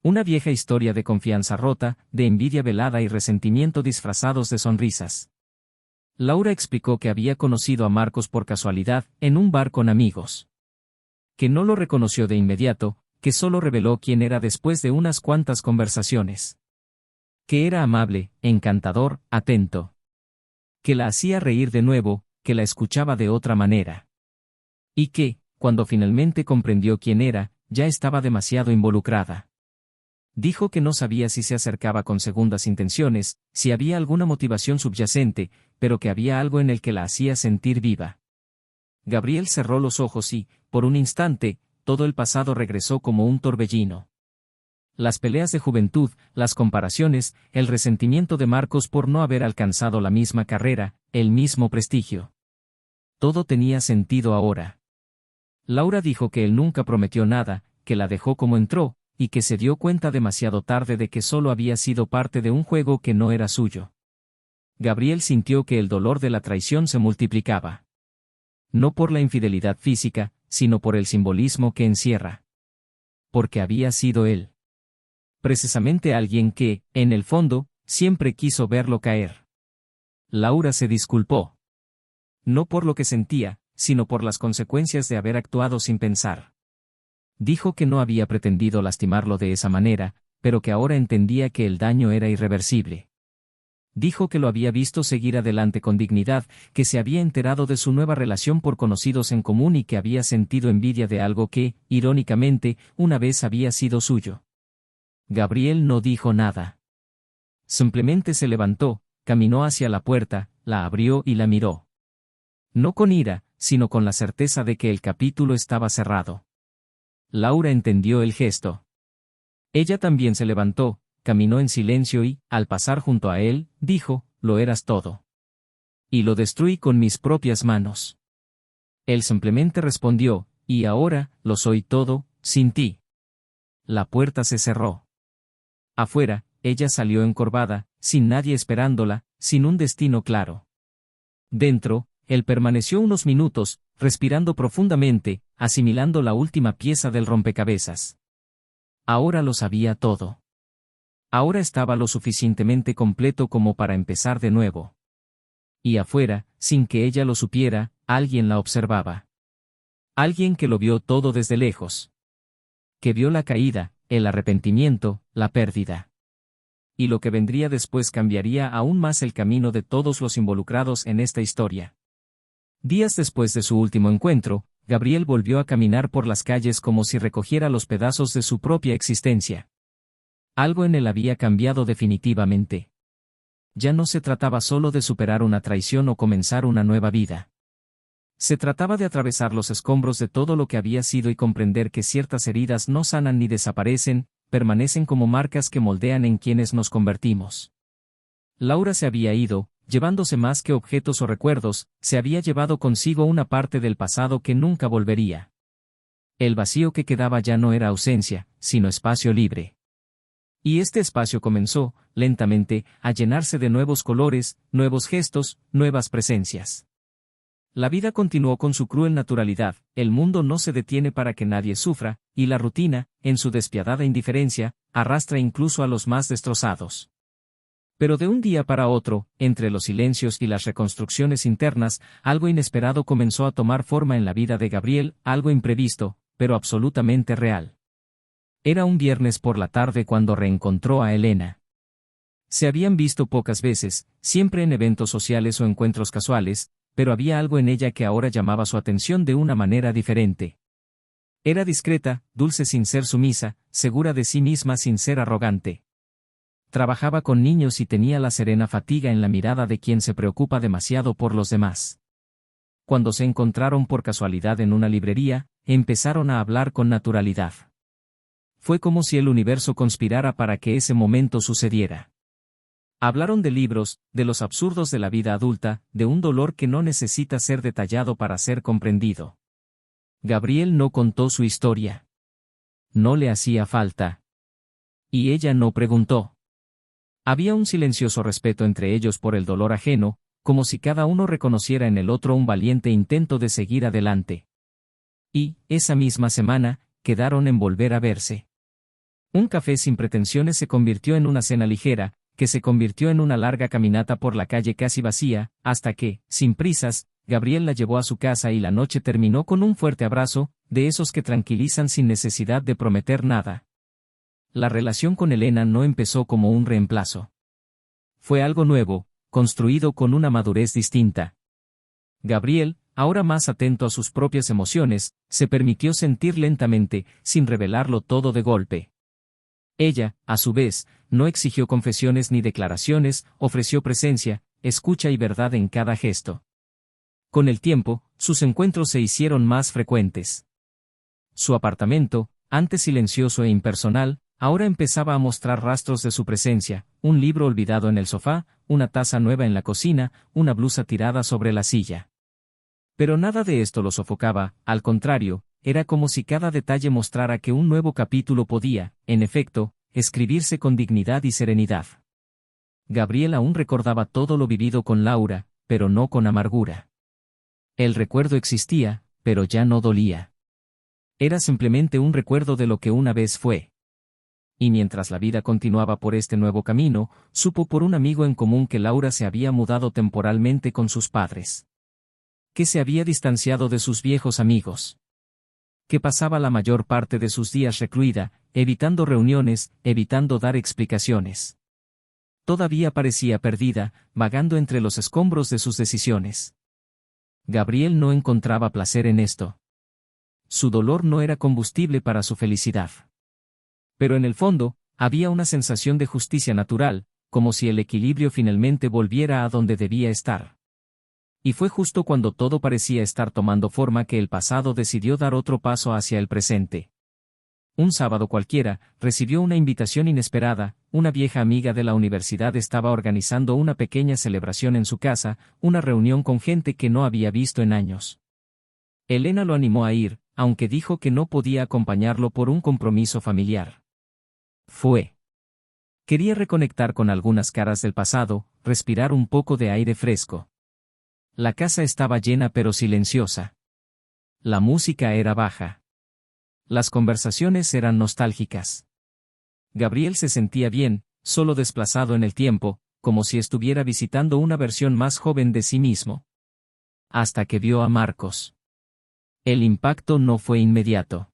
Una vieja historia de confianza rota, de envidia velada y resentimiento disfrazados de sonrisas. Laura explicó que había conocido a Marcos por casualidad, en un bar con amigos. Que no lo reconoció de inmediato, que solo reveló quién era después de unas cuantas conversaciones. Que era amable, encantador, atento. Que la hacía reír de nuevo, que la escuchaba de otra manera. Y que, cuando finalmente comprendió quién era, ya estaba demasiado involucrada. Dijo que no sabía si se acercaba con segundas intenciones, si había alguna motivación subyacente, pero que había algo en el que la hacía sentir viva. Gabriel cerró los ojos y, por un instante, todo el pasado regresó como un torbellino. Las peleas de juventud, las comparaciones, el resentimiento de Marcos por no haber alcanzado la misma carrera, el mismo prestigio. Todo tenía sentido ahora. Laura dijo que él nunca prometió nada, que la dejó como entró, y que se dio cuenta demasiado tarde de que solo había sido parte de un juego que no era suyo. Gabriel sintió que el dolor de la traición se multiplicaba. No por la infidelidad física, sino por el simbolismo que encierra. Porque había sido él. Precisamente alguien que, en el fondo, siempre quiso verlo caer. Laura se disculpó. No por lo que sentía, sino por las consecuencias de haber actuado sin pensar. Dijo que no había pretendido lastimarlo de esa manera, pero que ahora entendía que el daño era irreversible. Dijo que lo había visto seguir adelante con dignidad, que se había enterado de su nueva relación por conocidos en común y que había sentido envidia de algo que, irónicamente, una vez había sido suyo. Gabriel no dijo nada. Simplemente se levantó, caminó hacia la puerta, la abrió y la miró. No con ira, sino con la certeza de que el capítulo estaba cerrado. Laura entendió el gesto. Ella también se levantó, caminó en silencio y, al pasar junto a él, dijo, «Lo eras todo. Y lo destruí con mis propias manos». Él simplemente respondió, «Y ahora, lo soy todo, sin ti». La puerta se cerró. Afuera, ella salió encorvada, sin nadie esperándola, sin un destino claro. Dentro, él permaneció unos minutos, respirando profundamente, asimilando la última pieza del rompecabezas. Ahora lo sabía todo. Ahora estaba lo suficientemente completo como para empezar de nuevo. Y afuera, sin que ella lo supiera, alguien la observaba. Alguien que lo vio todo desde lejos. Que vio la caída, el arrepentimiento, la pérdida. Y lo que vendría después cambiaría aún más el camino de todos los involucrados en esta historia. Días después de su último encuentro, Gabriel volvió a caminar por las calles como si recogiera los pedazos de su propia existencia. Algo en él había cambiado definitivamente. Ya no se trataba solo de superar una traición o comenzar una nueva vida. Se trataba de atravesar los escombros de todo lo que había sido y comprender que ciertas heridas no sanan ni desaparecen, permanecen como marcas que moldean en quienes nos convertimos. Laura se había ido, llevándose más que objetos o recuerdos, se había llevado consigo una parte del pasado que nunca volvería. El vacío que quedaba ya no era ausencia, sino espacio libre. Y este espacio comenzó, lentamente, a llenarse de nuevos colores, nuevos gestos, nuevas presencias. La vida continuó con su cruel naturalidad, el mundo no se detiene para que nadie sufra, y la rutina, en su despiadada indiferencia, arrastra incluso a los más destrozados. Pero de un día para otro, entre los silencios y las reconstrucciones internas, algo inesperado comenzó a tomar forma en la vida de Gabriel, algo imprevisto, pero absolutamente real. Era un viernes por la tarde cuando reencontró a Elena. Se habían visto pocas veces, siempre en eventos sociales o encuentros casuales, pero había algo en ella que ahora llamaba su atención de una manera diferente. Era discreta, dulce sin ser sumisa, segura de sí misma sin ser arrogante. Trabajaba con niños y tenía la serena fatiga en la mirada de quien se preocupa demasiado por los demás. Cuando se encontraron por casualidad en una librería, empezaron a hablar con naturalidad. Fue como si el universo conspirara para que ese momento sucediera. Hablaron de libros, de los absurdos de la vida adulta, de un dolor que no necesita ser detallado para ser comprendido. Gabriel no contó su historia. No le hacía falta. Y ella no preguntó. Había un silencioso respeto entre ellos por el dolor ajeno, como si cada uno reconociera en el otro un valiente intento de seguir adelante. Y, esa misma semana, quedaron en volver a verse. Un café sin pretensiones se convirtió en una cena ligera, que se convirtió en una larga caminata por la calle casi vacía, hasta que, sin prisas, Gabriel la llevó a su casa y la noche terminó con un fuerte abrazo, de esos que tranquilizan sin necesidad de prometer nada. La relación con Elena no empezó como un reemplazo. Fue algo nuevo, construido con una madurez distinta. Gabriel, ahora más atento a sus propias emociones, se permitió sentir lentamente, sin revelarlo todo de golpe. Ella, a su vez, no exigió confesiones ni declaraciones, ofreció presencia, escucha y verdad en cada gesto. Con el tiempo, sus encuentros se hicieron más frecuentes. Su apartamento, antes silencioso e impersonal, ahora empezaba a mostrar rastros de su presencia, un libro olvidado en el sofá, una taza nueva en la cocina, una blusa tirada sobre la silla. Pero nada de esto lo sofocaba, al contrario, era como si cada detalle mostrara que un nuevo capítulo podía, en efecto, escribirse con dignidad y serenidad. Gabriel aún recordaba todo lo vivido con Laura, pero no con amargura. El recuerdo existía, pero ya no dolía. Era simplemente un recuerdo de lo que una vez fue. Y mientras la vida continuaba por este nuevo camino, supo por un amigo en común que Laura se había mudado temporalmente con sus padres. Que se había distanciado de sus viejos amigos. Que pasaba la mayor parte de sus días recluida, evitando reuniones, evitando dar explicaciones. Todavía parecía perdida, vagando entre los escombros de sus decisiones. Gabriel no encontraba placer en esto. Su dolor no era combustible para su felicidad. Pero en el fondo, había una sensación de justicia natural, como si el equilibrio finalmente volviera a donde debía estar. Y fue justo cuando todo parecía estar tomando forma que el pasado decidió dar otro paso hacia el presente. Un sábado cualquiera, recibió una invitación inesperada, una vieja amiga de la universidad estaba organizando una pequeña celebración en su casa, una reunión con gente que no había visto en años. Elena lo animó a ir, aunque dijo que no podía acompañarlo por un compromiso familiar. Fue. Quería reconectar con algunas caras del pasado, respirar un poco de aire fresco. La casa estaba llena pero silenciosa. La música era baja. Las conversaciones eran nostálgicas. Gabriel se sentía bien, solo desplazado en el tiempo, como si estuviera visitando una versión más joven de sí mismo. Hasta que vio a Marcos. El impacto no fue inmediato.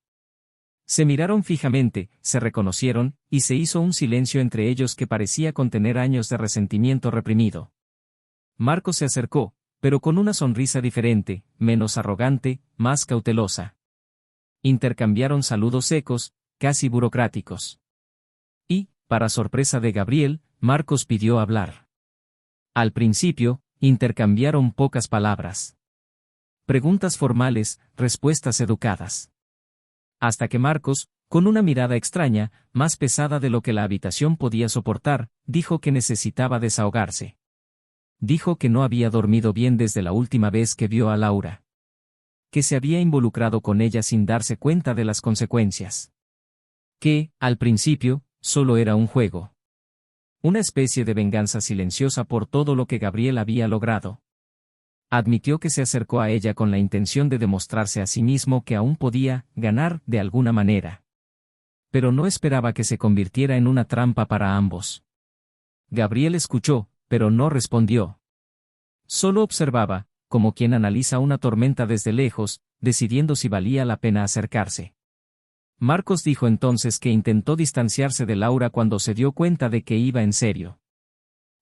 Se miraron fijamente, se reconocieron, y se hizo un silencio entre ellos que parecía contener años de resentimiento reprimido. Marcos se acercó, pero con una sonrisa diferente, menos arrogante, más cautelosa. Intercambiaron saludos secos, casi burocráticos. Y, para sorpresa de Gabriel, Marcos pidió hablar. Al principio, intercambiaron pocas palabras. Preguntas formales, respuestas educadas. Hasta que Marcos, Con una mirada extraña, más pesada de lo que la habitación podía soportar, dijo que necesitaba desahogarse. Dijo que no había dormido bien desde la última vez que vio a Laura. Que se había involucrado con ella sin darse cuenta de las consecuencias. Que, al principio, solo era un juego. Una especie de venganza silenciosa por todo lo que Gabriel había logrado. Admitió que se acercó a ella con la intención de demostrarse a sí mismo que aún podía ganar de alguna manera. Pero no esperaba que se convirtiera en una trampa para ambos. Gabriel escuchó, pero no respondió. Solo observaba, como quien analiza una tormenta desde lejos, decidiendo si valía la pena acercarse. Marcos dijo entonces que intentó distanciarse de Laura cuando se dio cuenta de que iba en serio.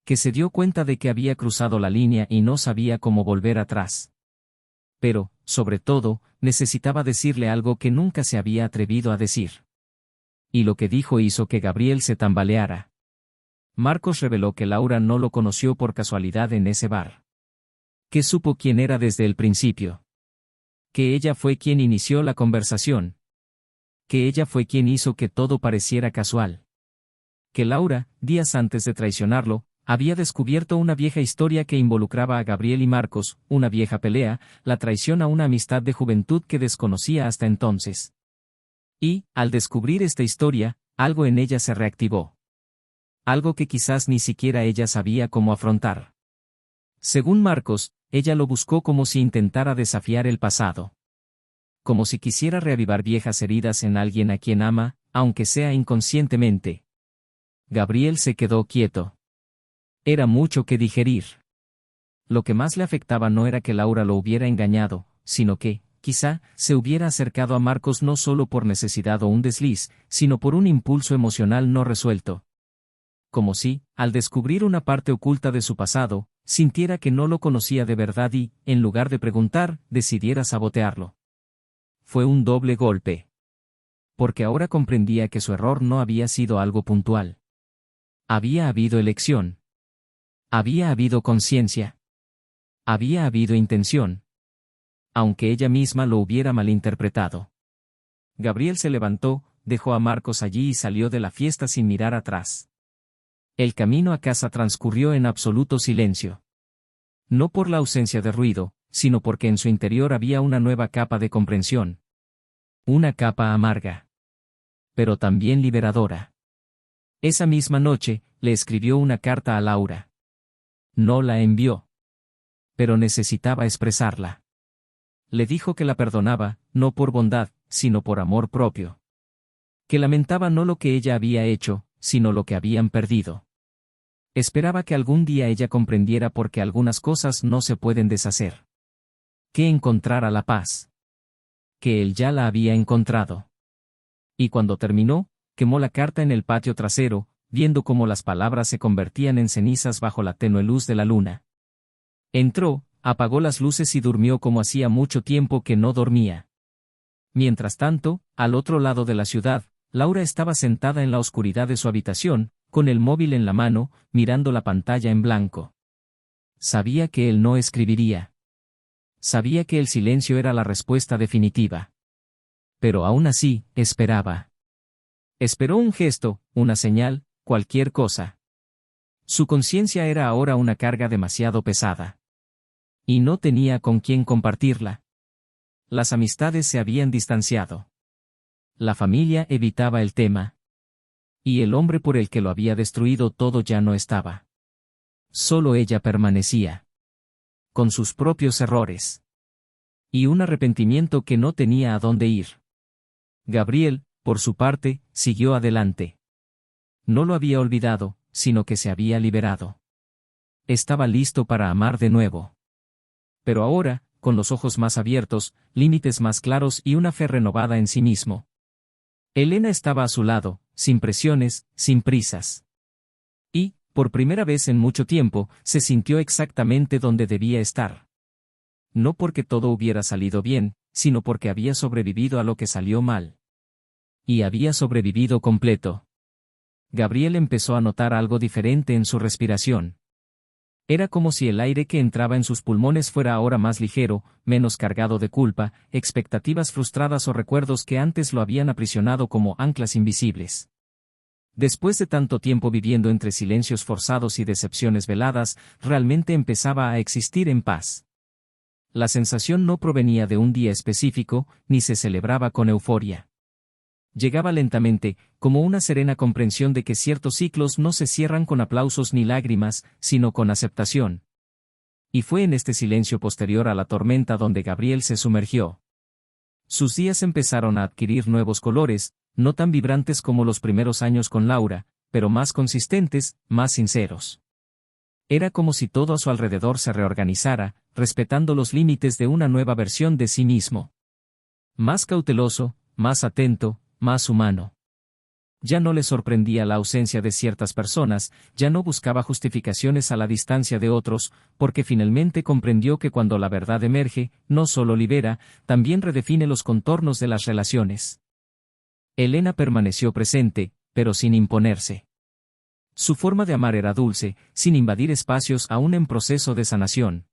Que se dio cuenta de que había cruzado la línea y no sabía cómo volver atrás. Pero, sobre todo, necesitaba decirle algo que nunca se había atrevido a decir. Y lo que dijo hizo que Gabriel se tambaleara. Marcos reveló que Laura no lo conoció por casualidad en ese bar. Que supo quién era desde el principio. Que ella fue quien inició la conversación. Que ella fue quien hizo que todo pareciera casual. Que Laura, días antes de traicionarlo, había descubierto una vieja historia que involucraba a Gabriel y Marcos, una vieja pelea, la traición a una amistad de juventud que desconocía hasta entonces. Y, al descubrir esta historia, algo en ella se reactivó. Algo que quizás ni siquiera ella sabía cómo afrontar. Según Marcos, ella lo buscó como si intentara desafiar el pasado. Como si quisiera reavivar viejas heridas en alguien a quien ama, aunque sea inconscientemente. Gabriel se quedó quieto. Era mucho que digerir. Lo que más le afectaba no era que Laura lo hubiera engañado, sino que, quizá, se hubiera acercado a Marcos no solo por necesidad o un desliz, sino por un impulso emocional no resuelto. Como si, al descubrir una parte oculta de su pasado, sintiera que no lo conocía de verdad y, en lugar de preguntar, decidiera sabotearlo. Fue un doble golpe. Porque ahora comprendía que su error no había sido algo puntual. Había habido elección. Había habido conciencia. Había habido intención. Aunque ella misma lo hubiera malinterpretado. Gabriel se levantó, dejó a Marcos allí y salió de la fiesta sin mirar atrás. El camino a casa transcurrió en absoluto silencio. No por la ausencia de ruido, sino porque en su interior había una nueva capa de comprensión. Una capa amarga. Pero también liberadora. Esa misma noche, le escribió una carta a Laura. No la envió. Pero necesitaba expresarla. Le dijo que la perdonaba, no por bondad, sino por amor propio. Que lamentaba no lo que ella había hecho, sino lo que habían perdido. Esperaba que algún día ella comprendiera por qué algunas cosas no se pueden deshacer. Que encontrara la paz. Que él ya la había encontrado. Y cuando terminó, quemó la carta en el patio trasero, viendo cómo las palabras se convertían en cenizas bajo la tenue luz de la luna. Entró, apagó las luces y durmió como hacía mucho tiempo que no dormía. Mientras tanto, al otro lado de la ciudad, Laura estaba sentada en la oscuridad de su habitación, con el móvil en la mano, mirando la pantalla en blanco. Sabía que él no escribiría. Sabía que el silencio era la respuesta definitiva. Pero aún así, esperaba. Esperó un gesto, una señal, cualquier cosa. Su conciencia era ahora una carga demasiado pesada. Y no tenía con quién compartirla. Las amistades se habían distanciado. La familia evitaba el tema. Y el hombre por el que lo había destruido todo ya no estaba. Solo ella permanecía. Con sus propios errores. Y un arrepentimiento que no tenía a dónde ir. Gabriel, por su parte, siguió adelante. No lo había olvidado, sino que se había liberado. Estaba listo para amar de nuevo. Pero ahora, con los ojos más abiertos, límites más claros y una fe renovada en sí mismo. Elena estaba a su lado, sin presiones, sin prisas. Y, por primera vez en mucho tiempo, se sintió exactamente donde debía estar. No porque todo hubiera salido bien, sino porque había sobrevivido a lo que salió mal. Y había sobrevivido completo. Gabriel empezó a notar algo diferente en su respiración. Era como si el aire que entraba en sus pulmones fuera ahora más ligero, menos cargado de culpa, expectativas frustradas o recuerdos que antes lo habían aprisionado como anclas invisibles. Después de tanto tiempo viviendo entre silencios forzados y decepciones veladas, realmente empezaba a existir en paz. La sensación no provenía de un día específico, ni se celebraba con euforia. Llegaba lentamente, como una serena comprensión de que ciertos ciclos no se cierran con aplausos ni lágrimas, sino con aceptación. Y fue en este silencio posterior a la tormenta donde Gabriel se sumergió. Sus días empezaron a adquirir nuevos colores, no tan vibrantes como los primeros años con Laura, pero más consistentes, más sinceros. Era como si todo a su alrededor se reorganizara, respetando los límites de una nueva versión de sí mismo. Más cauteloso, más atento, más humano. Ya no le sorprendía la ausencia de ciertas personas, ya no buscaba justificaciones a la distancia de otros, porque finalmente comprendió que cuando la verdad emerge, no solo libera, también redefine los contornos de las relaciones. Elena permaneció presente, pero sin imponerse. Su forma de amar era dulce, sin invadir espacios aún en proceso de sanación.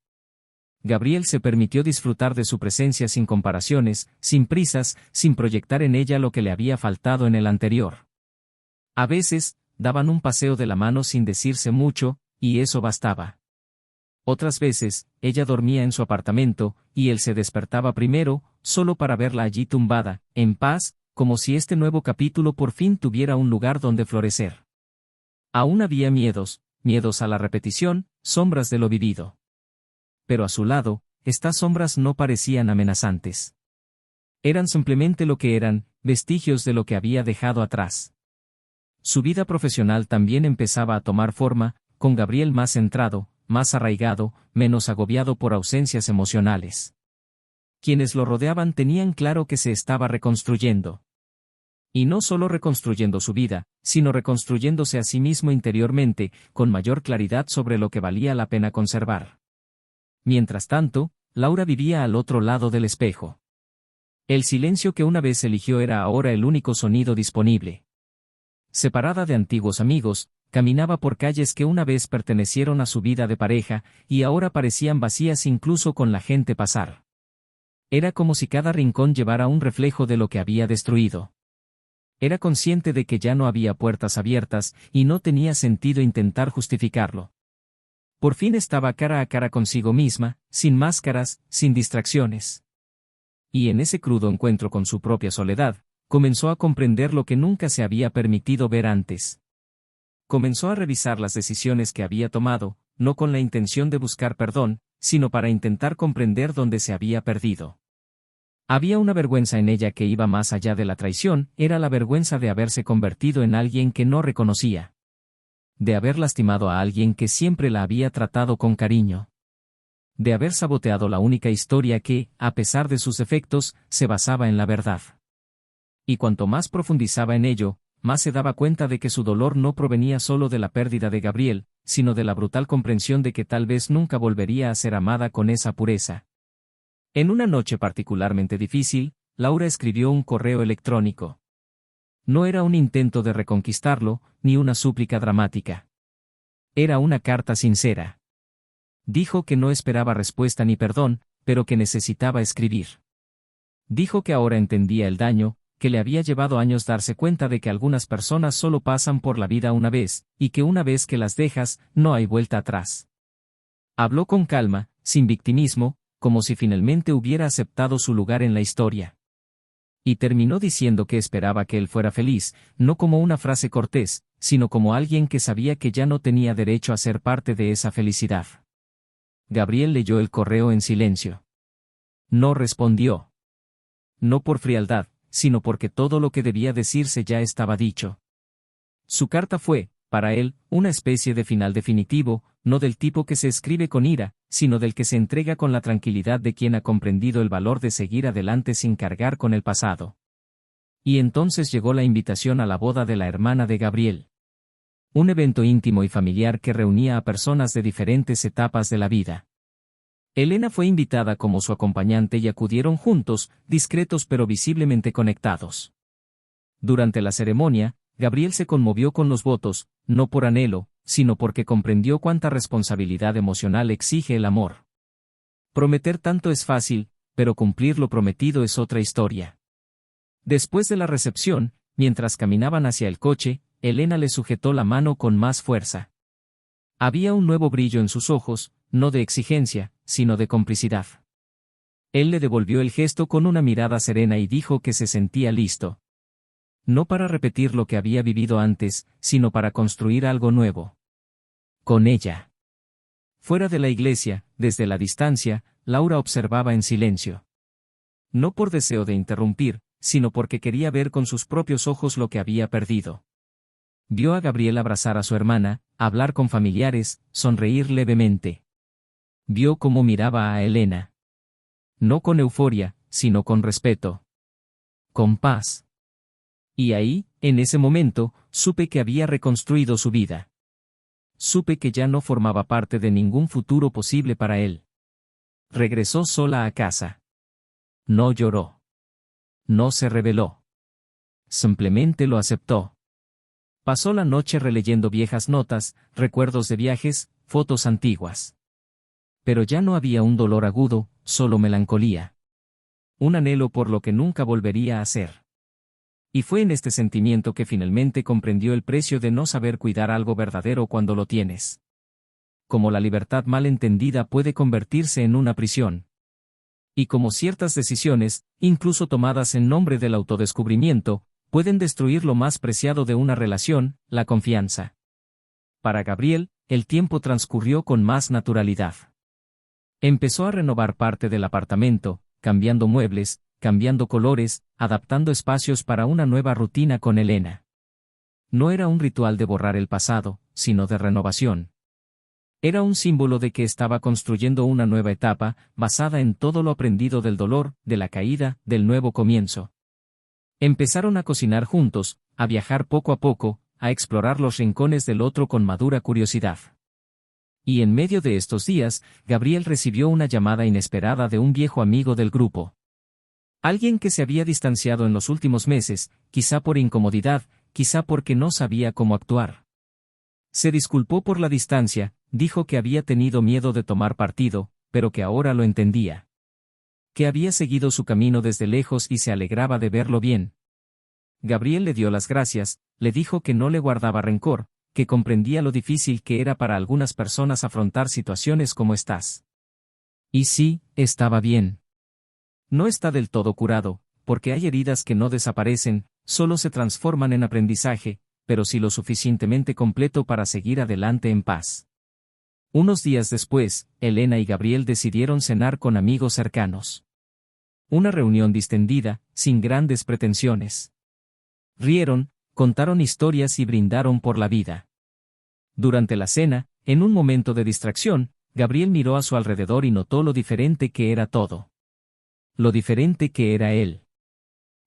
Gabriel se permitió disfrutar de su presencia sin comparaciones, sin prisas, sin proyectar en ella lo que le había faltado en el anterior. A veces, daban un paseo de la mano sin decirse mucho, y eso bastaba. Otras veces, ella dormía en su apartamento, y él se despertaba primero, solo para verla allí tumbada, en paz, como si este nuevo capítulo por fin tuviera un lugar donde florecer. Aún había miedos a la repetición, sombras de lo vivido. Pero a su lado, estas sombras no parecían amenazantes. Eran simplemente lo que eran, vestigios de lo que había dejado atrás. Su vida profesional también empezaba a tomar forma, con Gabriel más centrado, más arraigado, menos agobiado por ausencias emocionales. Quienes lo rodeaban tenían claro que se estaba reconstruyendo. Y no solo reconstruyendo su vida, sino reconstruyéndose a sí mismo interiormente, con mayor claridad sobre lo que valía la pena conservar. Mientras tanto, Laura vivía al otro lado del espejo. El silencio que una vez eligió era ahora el único sonido disponible. Separada de antiguos amigos, caminaba por calles que una vez pertenecieron a su vida de pareja, y ahora parecían vacías incluso con la gente pasar. Era como si cada rincón llevara un reflejo de lo que había destruido. Era consciente de que ya no había puertas abiertas, y no tenía sentido intentar justificarlo. Por fin estaba cara a cara consigo misma, sin máscaras, sin distracciones. Y en ese crudo encuentro con su propia soledad, comenzó a comprender lo que nunca se había permitido ver antes. Comenzó a revisar las decisiones que había tomado, no con la intención de buscar perdón, sino para intentar comprender dónde se había perdido. Había una vergüenza en ella que iba más allá de la traición, era la vergüenza de haberse convertido en alguien que no reconocía. De haber lastimado a alguien que siempre la había tratado con cariño. De haber saboteado la única historia que, a pesar de sus defectos, se basaba en la verdad. Y cuanto más profundizaba en ello, más se daba cuenta de que su dolor no provenía solo de la pérdida de Gabriel, sino de la brutal comprensión de que tal vez nunca volvería a ser amada con esa pureza. En una noche particularmente difícil, Laura escribió un correo electrónico. No era un intento de reconquistarlo, ni una súplica dramática. Era una carta sincera. Dijo que no esperaba respuesta ni perdón, pero que necesitaba escribir. Dijo que ahora entendía el daño, que le había llevado años darse cuenta de que algunas personas solo pasan por la vida una vez, y que una vez que las dejas, no hay vuelta atrás. Habló con calma, sin victimismo, como si finalmente hubiera aceptado su lugar en la historia. Y terminó diciendo que esperaba que él fuera feliz, no como una frase cortés, sino como alguien que sabía que ya no tenía derecho a ser parte de esa felicidad. Gabriel leyó el correo en silencio. No respondió. No por frialdad, sino porque todo lo que debía decirse ya estaba dicho. Su carta fue, para él, una especie de final definitivo, no del tipo que se escribe con ira, sino del que se entrega con la tranquilidad de quien ha comprendido el valor de seguir adelante sin cargar con el pasado. Y entonces llegó la invitación a la boda de la hermana de Gabriel. Un evento íntimo y familiar que reunía a personas de diferentes etapas de la vida. Elena fue invitada como su acompañante y acudieron juntos, discretos pero visiblemente conectados. Durante la ceremonia, Gabriel se conmovió con los votos, no por anhelo, sino porque comprendió cuánta responsabilidad emocional exige el amor. Prometer tanto es fácil, pero cumplir lo prometido es otra historia. Después de la recepción, mientras caminaban hacia el coche, Elena le sujetó la mano con más fuerza. Había un nuevo brillo en sus ojos, no de exigencia, sino de complicidad. Él le devolvió el gesto con una mirada serena y dijo que se sentía listo. No para repetir lo que había vivido antes, sino para construir algo nuevo. Con ella. Fuera de la iglesia, desde la distancia, Laura observaba en silencio. No por deseo de interrumpir, sino porque quería ver con sus propios ojos lo que había perdido. Vio a Gabriel abrazar a su hermana, hablar con familiares, sonreír levemente. Vio cómo miraba a Elena. No con euforia, sino con respeto. Con paz. Y ahí, en ese momento, supe que había reconstruido su vida. Supe que ya no formaba parte de ningún futuro posible para él. Regresó sola a casa. No lloró. No se rebeló. Simplemente lo aceptó. Pasó la noche releyendo viejas notas, recuerdos de viajes, fotos antiguas. Pero ya no había un dolor agudo, solo melancolía. Un anhelo por lo que nunca volvería a ser. Y fue en este sentimiento que finalmente comprendió el precio de no saber cuidar algo verdadero cuando lo tienes. Como la libertad mal entendida puede convertirse en una prisión. Y como ciertas decisiones, incluso tomadas en nombre del autodescubrimiento, pueden destruir lo más preciado de una relación, la confianza. Para Gabriel, el tiempo transcurrió con más naturalidad. Empezó a renovar parte del apartamento, cambiando muebles, cambiando colores, adaptando espacios para una nueva rutina con Elena. No era un ritual de borrar el pasado, sino de renovación. Era un símbolo de que estaba construyendo una nueva etapa, basada en todo lo aprendido del dolor, de la caída, del nuevo comienzo. Empezaron a cocinar juntos, a viajar poco a poco, a explorar los rincones del otro con madura curiosidad. Y en medio de estos días, Gabriel recibió una llamada inesperada de un viejo amigo del grupo. Alguien que se había distanciado en los últimos meses, quizá por incomodidad, quizá porque no sabía cómo actuar. Se disculpó por la distancia, dijo que había tenido miedo de tomar partido, pero que ahora lo entendía. Que había seguido su camino desde lejos y se alegraba de verlo bien. Gabriel le dio las gracias, le dijo que no le guardaba rencor, que comprendía lo difícil que era para algunas personas afrontar situaciones como estas. Y sí, estaba bien. No está del todo curado, porque hay heridas que no desaparecen, solo se transforman en aprendizaje, pero sí lo suficientemente completo para seguir adelante en paz. Unos días después, Elena y Gabriel decidieron cenar con amigos cercanos. Una reunión distendida, sin grandes pretensiones. Rieron, contaron historias y brindaron por la vida. Durante la cena, en un momento de distracción, Gabriel miró a su alrededor y notó lo diferente que era todo. Lo diferente que era él.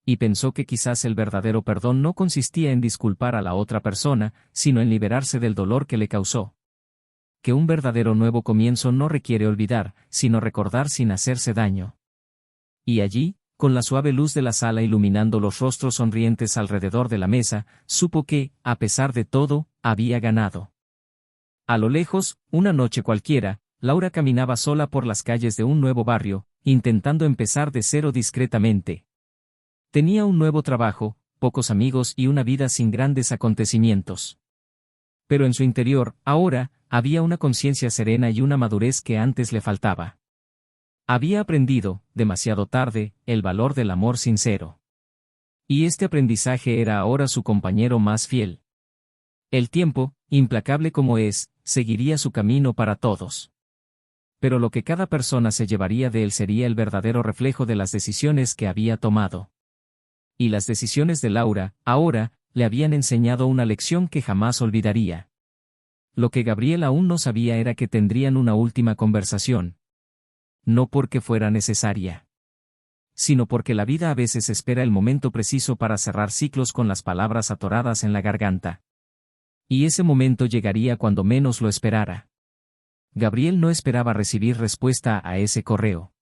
Y pensó que quizás el verdadero perdón no consistía en disculpar a la otra persona, sino en liberarse del dolor que le causó. Que un verdadero nuevo comienzo no requiere olvidar, sino recordar sin hacerse daño. Y allí, con la suave luz de la sala iluminando los rostros sonrientes alrededor de la mesa, supo que, a pesar de todo, había ganado. A lo lejos, una noche cualquiera, Laura caminaba sola por las calles de un nuevo barrio, intentando empezar de cero discretamente. Tenía un nuevo trabajo, pocos amigos y una vida sin grandes acontecimientos. Pero en su interior, ahora, había una conciencia serena y una madurez que antes le faltaba. Había aprendido, demasiado tarde, el valor del amor sincero. Y este aprendizaje era ahora su compañero más fiel. El tiempo, implacable como es, seguiría su camino para todos. Pero lo que cada persona se llevaría de él sería el verdadero reflejo de las decisiones que había tomado. Y las decisiones de Laura, ahora, le habían enseñado una lección que jamás olvidaría. Lo que Gabriel aún no sabía era que tendrían una última conversación. No porque fuera necesaria, sino porque la vida a veces espera el momento preciso para cerrar ciclos con las palabras atoradas en la garganta. Y ese momento llegaría cuando menos lo esperara. Gabriel no esperaba recibir respuesta a ese correo.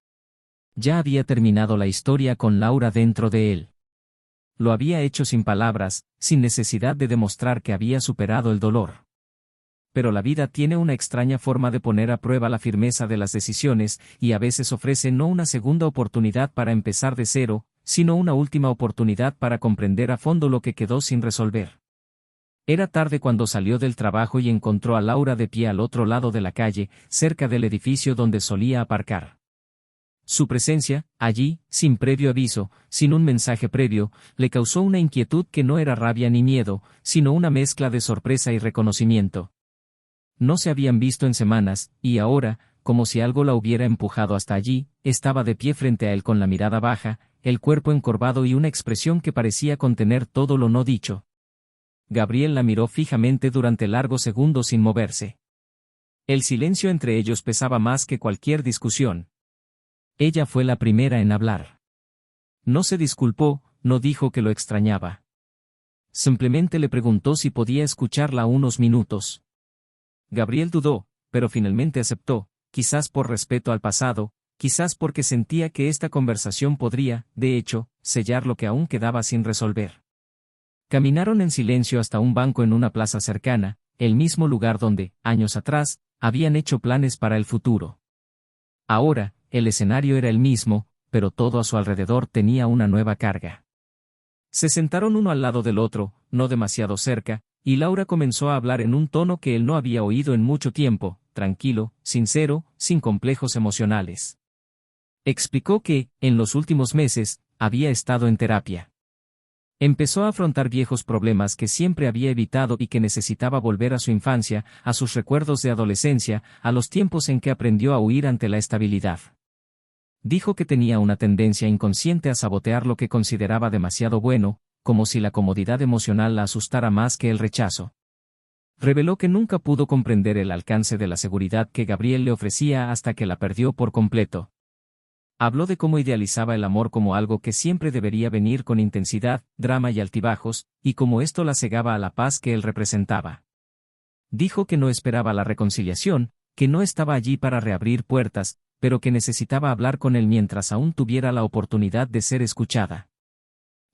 Ya había terminado la historia con Laura dentro de él. Lo había hecho sin palabras, sin necesidad de demostrar que había superado el dolor. Pero la vida tiene una extraña forma de poner a prueba la firmeza de las decisiones, y a veces ofrece no una segunda oportunidad para empezar de cero, sino una última oportunidad para comprender a fondo lo que quedó sin resolver. Era tarde cuando salió del trabajo y encontró a Laura de pie al otro lado de la calle, cerca del edificio donde solía aparcar. Su presencia, allí, sin previo aviso, sin un mensaje previo, le causó una inquietud que no era rabia ni miedo, sino una mezcla de sorpresa y reconocimiento. No se habían visto en semanas, y ahora, como si algo la hubiera empujado hasta allí, estaba de pie frente a él con la mirada baja, el cuerpo encorvado y una expresión que parecía contener todo lo no dicho. Gabriel la miró fijamente durante largos segundos sin moverse. El silencio entre ellos pesaba más que cualquier discusión. Ella fue la primera en hablar. No se disculpó, no dijo que lo extrañaba. Simplemente le preguntó si podía escucharla unos minutos. Gabriel dudó, pero finalmente aceptó, quizás por respeto al pasado, quizás porque sentía que esta conversación podría, de hecho, sellar lo que aún quedaba sin resolver. Caminaron en silencio hasta un banco en una plaza cercana, el mismo lugar donde, años atrás, habían hecho planes para el futuro. Ahora, el escenario era el mismo, pero todo a su alrededor tenía una nueva carga. Se sentaron uno al lado del otro, no demasiado cerca, y Laura comenzó a hablar en un tono que él no había oído en mucho tiempo, tranquilo, sincero, sin complejos emocionales. Explicó que, en los últimos meses, había estado en terapia. Empezó a afrontar viejos problemas que siempre había evitado y que necesitaba volver a su infancia, a sus recuerdos de adolescencia, a los tiempos en que aprendió a huir ante la estabilidad. Dijo que tenía una tendencia inconsciente a sabotear lo que consideraba demasiado bueno, como si la comodidad emocional la asustara más que el rechazo. Reveló que nunca pudo comprender el alcance de la seguridad que Gabriel le ofrecía hasta que la perdió por completo. Habló de cómo idealizaba el amor como algo que siempre debería venir con intensidad, drama y altibajos, y cómo esto la cegaba a la paz que él representaba. Dijo que no esperaba la reconciliación, que no estaba allí para reabrir puertas, pero que necesitaba hablar con él mientras aún tuviera la oportunidad de ser escuchada.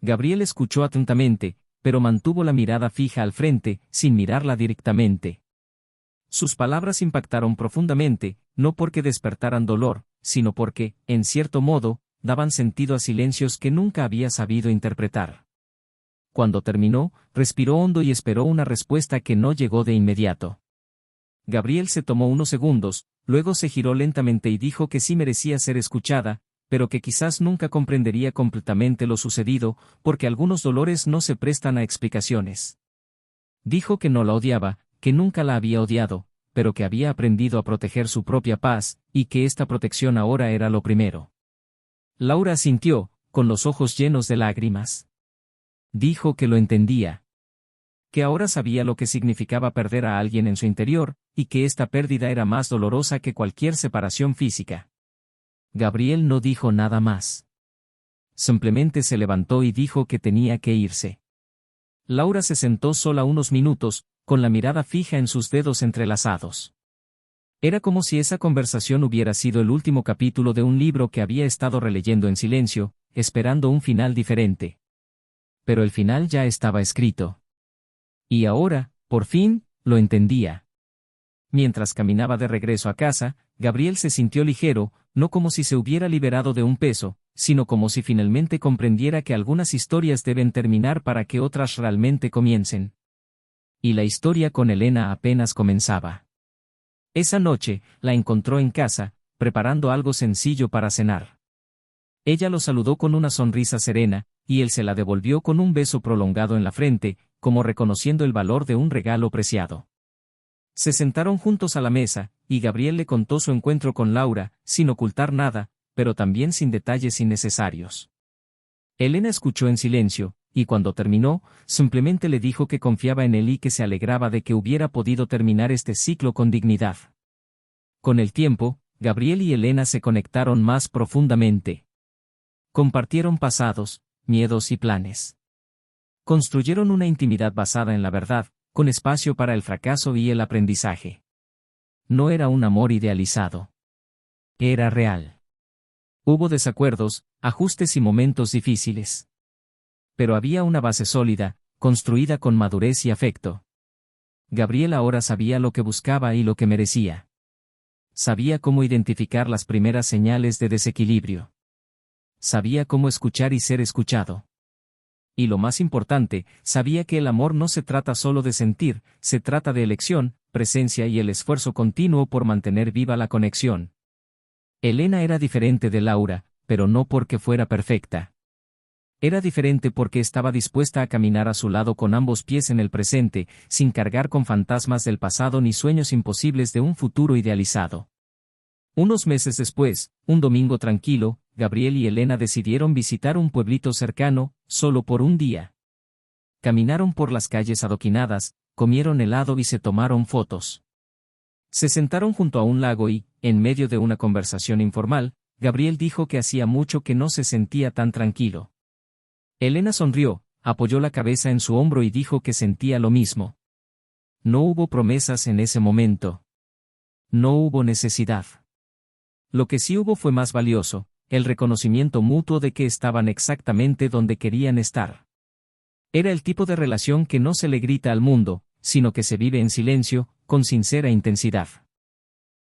Gabriel escuchó atentamente, pero mantuvo la mirada fija al frente, sin mirarla directamente. Sus palabras impactaron profundamente, no porque despertaran dolor, sino porque, en cierto modo, daban sentido a silencios que nunca había sabido interpretar. Cuando terminó, respiró hondo y esperó una respuesta que no llegó de inmediato. Gabriel se tomó unos segundos, luego se giró lentamente y dijo que sí merecía ser escuchada, pero que quizás nunca comprendería completamente lo sucedido, porque algunos dolores no se prestan a explicaciones. Dijo que no la odiaba, que nunca la había odiado, pero que había aprendido a proteger su propia paz, y que esta protección ahora era lo primero. Laura asintió, con los ojos llenos de lágrimas. Dijo que lo entendía. Que ahora sabía lo que significaba perder a alguien en su interior, y que esta pérdida era más dolorosa que cualquier separación física. Gabriel no dijo nada más. Simplemente se levantó y dijo que tenía que irse. Laura se sentó sola unos minutos, con la mirada fija en sus dedos entrelazados. Era como si esa conversación hubiera sido el último capítulo de un libro que había estado releyendo en silencio, esperando un final diferente. Pero el final ya estaba escrito. Y ahora, por fin, lo entendía. Mientras caminaba de regreso a casa, Gabriel se sintió ligero, no como si se hubiera liberado de un peso, sino como si finalmente comprendiera que algunas historias deben terminar para que otras realmente comiencen. Y la historia con Elena apenas comenzaba. Esa noche, la encontró en casa, preparando algo sencillo para cenar. Ella lo saludó con una sonrisa serena, y él se la devolvió con un beso prolongado en la frente, como reconociendo el valor de un regalo preciado. Se sentaron juntos a la mesa, y Gabriel le contó su encuentro con Laura, sin ocultar nada, pero también sin detalles innecesarios. Elena escuchó en silencio, y cuando terminó, simplemente le dijo que confiaba en él y que se alegraba de que hubiera podido terminar este ciclo con dignidad. Con el tiempo, Gabriel y Elena se conectaron más profundamente. Compartieron pasados, miedos y planes. Construyeron una intimidad basada en la verdad, con espacio para el fracaso y el aprendizaje. No era un amor idealizado. Era real. Hubo desacuerdos, ajustes y momentos difíciles. Pero había una base sólida, construida con madurez y afecto. Gabriel ahora sabía lo que buscaba y lo que merecía. Sabía cómo identificar las primeras señales de desequilibrio. Sabía cómo escuchar y ser escuchado. Y lo más importante, sabía que el amor no se trata solo de sentir, se trata de elección, presencia y el esfuerzo continuo por mantener viva la conexión. Elena era diferente de Laura, pero no porque fuera perfecta. Era diferente porque estaba dispuesta a caminar a su lado con ambos pies en el presente, sin cargar con fantasmas del pasado ni sueños imposibles de un futuro idealizado. Unos meses después, un domingo tranquilo, Gabriel y Elena decidieron visitar un pueblito cercano, solo por un día. Caminaron por las calles adoquinadas, comieron helado y se tomaron fotos. Se sentaron junto a un lago y, en medio de una conversación informal, Gabriel dijo que hacía mucho que no se sentía tan tranquilo. Elena sonrió, apoyó la cabeza en su hombro y dijo que sentía lo mismo. No hubo promesas en ese momento. No hubo necesidad. Lo que sí hubo fue más valioso, el reconocimiento mutuo de que estaban exactamente donde querían estar. Era el tipo de relación que no se le grita al mundo, sino que se vive en silencio, con sincera intensidad.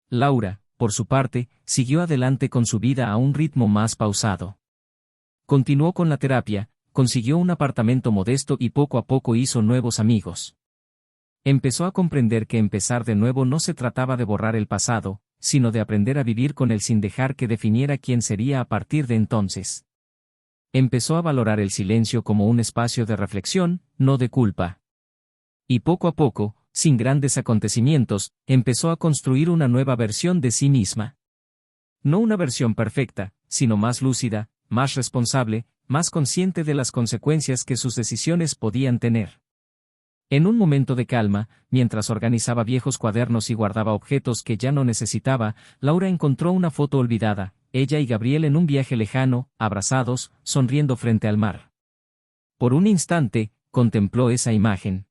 Laura, por su parte, siguió adelante con su vida a un ritmo más pausado. Continuó con la terapia, consiguió un apartamento modesto y poco a poco hizo nuevos amigos. Empezó a comprender que empezar de nuevo no se trataba de borrar el pasado, sino de aprender a vivir con él sin dejar que definiera quién sería a partir de entonces. Empezó a valorar el silencio como un espacio de reflexión, no de culpa. Y poco a poco, sin grandes acontecimientos, empezó a construir una nueva versión de sí misma. No una versión perfecta, sino más lúcida, más responsable, más consciente de las consecuencias que sus decisiones podían tener. En un momento de calma, mientras organizaba viejos cuadernos y guardaba objetos que ya no necesitaba, Laura encontró una foto olvidada, ella y Gabriel en un viaje lejano, abrazados, sonriendo frente al mar. Por un instante, contempló esa imagen.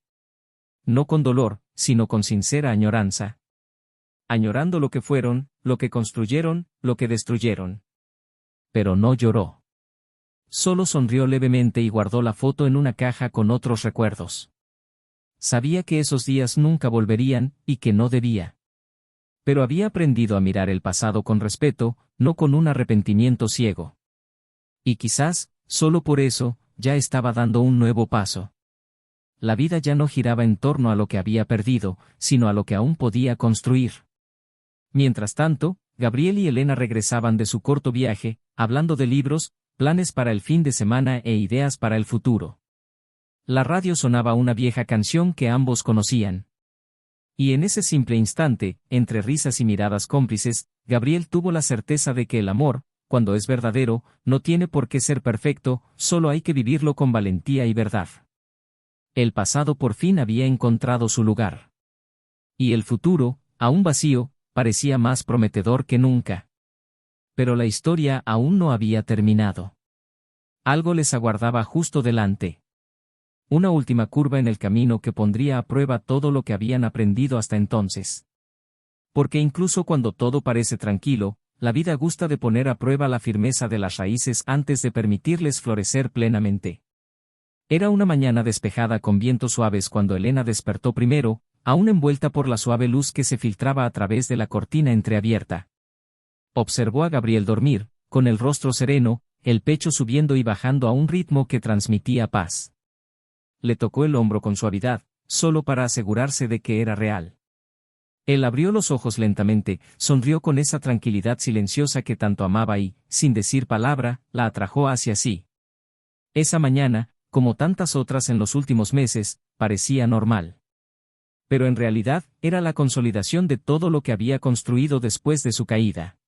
No con dolor, sino con sincera añoranza. Añorando lo que fueron, lo que construyeron, lo que destruyeron. Pero no lloró. Solo sonrió levemente y guardó la foto en una caja con otros recuerdos. Sabía que esos días nunca volverían, y que no debía. Pero había aprendido a mirar el pasado con respeto, no con un arrepentimiento ciego. Y quizás, solo por eso, ya estaba dando un nuevo paso. La vida ya no giraba en torno a lo que había perdido, sino a lo que aún podía construir. Mientras tanto, Gabriel y Elena regresaban de su corto viaje, hablando de libros, planes para el fin de semana e ideas para el futuro. La radio sonaba una vieja canción que ambos conocían. Y en ese simple instante, entre risas y miradas cómplices, Gabriel tuvo la certeza de que el amor, cuando es verdadero, no tiene por qué ser perfecto, solo hay que vivirlo con valentía y verdad. El pasado por fin había encontrado su lugar. Y el futuro, aún vacío, parecía más prometedor que nunca. Pero la historia aún no había terminado. Algo les aguardaba justo delante. Una última curva en el camino que pondría a prueba todo lo que habían aprendido hasta entonces. Porque incluso cuando todo parece tranquilo, la vida gusta de poner a prueba la firmeza de las raíces antes de permitirles florecer plenamente. Era una mañana despejada con vientos suaves cuando Elena despertó primero, aún envuelta por la suave luz que se filtraba a través de la cortina entreabierta. Observó a Gabriel dormir, con el rostro sereno, el pecho subiendo y bajando a un ritmo que transmitía paz. Le tocó el hombro con suavidad, solo para asegurarse de que era real. Él abrió los ojos lentamente, sonrió con esa tranquilidad silenciosa que tanto amaba y, sin decir palabra, la atrajo hacia sí. Esa mañana, como tantas otras en los últimos meses, parecía normal. Pero en realidad, era la consolidación de todo lo que había construido después de su caída.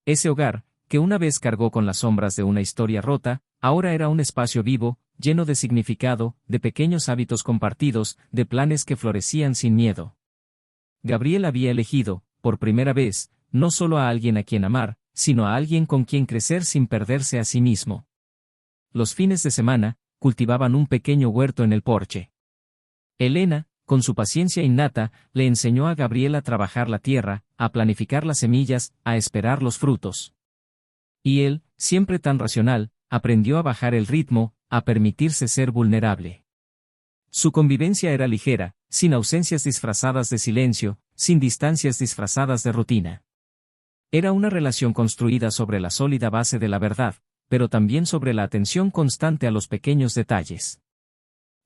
Ese hogar, que una vez cargó con las sombras de una historia rota, ahora era un espacio vivo, lleno de significado, de pequeños hábitos compartidos, de planes que florecían sin miedo. Gabriel había elegido, por primera vez, no solo a alguien a quien amar, sino a alguien con quien crecer sin perderse a sí mismo. Los fines de semana, cultivaban un pequeño huerto en el porche. Elena, con su paciencia innata, le enseñó a Gabriel a trabajar la tierra, a planificar las semillas, a esperar los frutos. Y él, siempre tan racional, aprendió a bajar el ritmo, a permitirse ser vulnerable. Su convivencia era ligera, sin ausencias disfrazadas de silencio, sin distancias disfrazadas de rutina. Era una relación construida sobre la sólida base de la verdad, pero también sobre la atención constante a los pequeños detalles.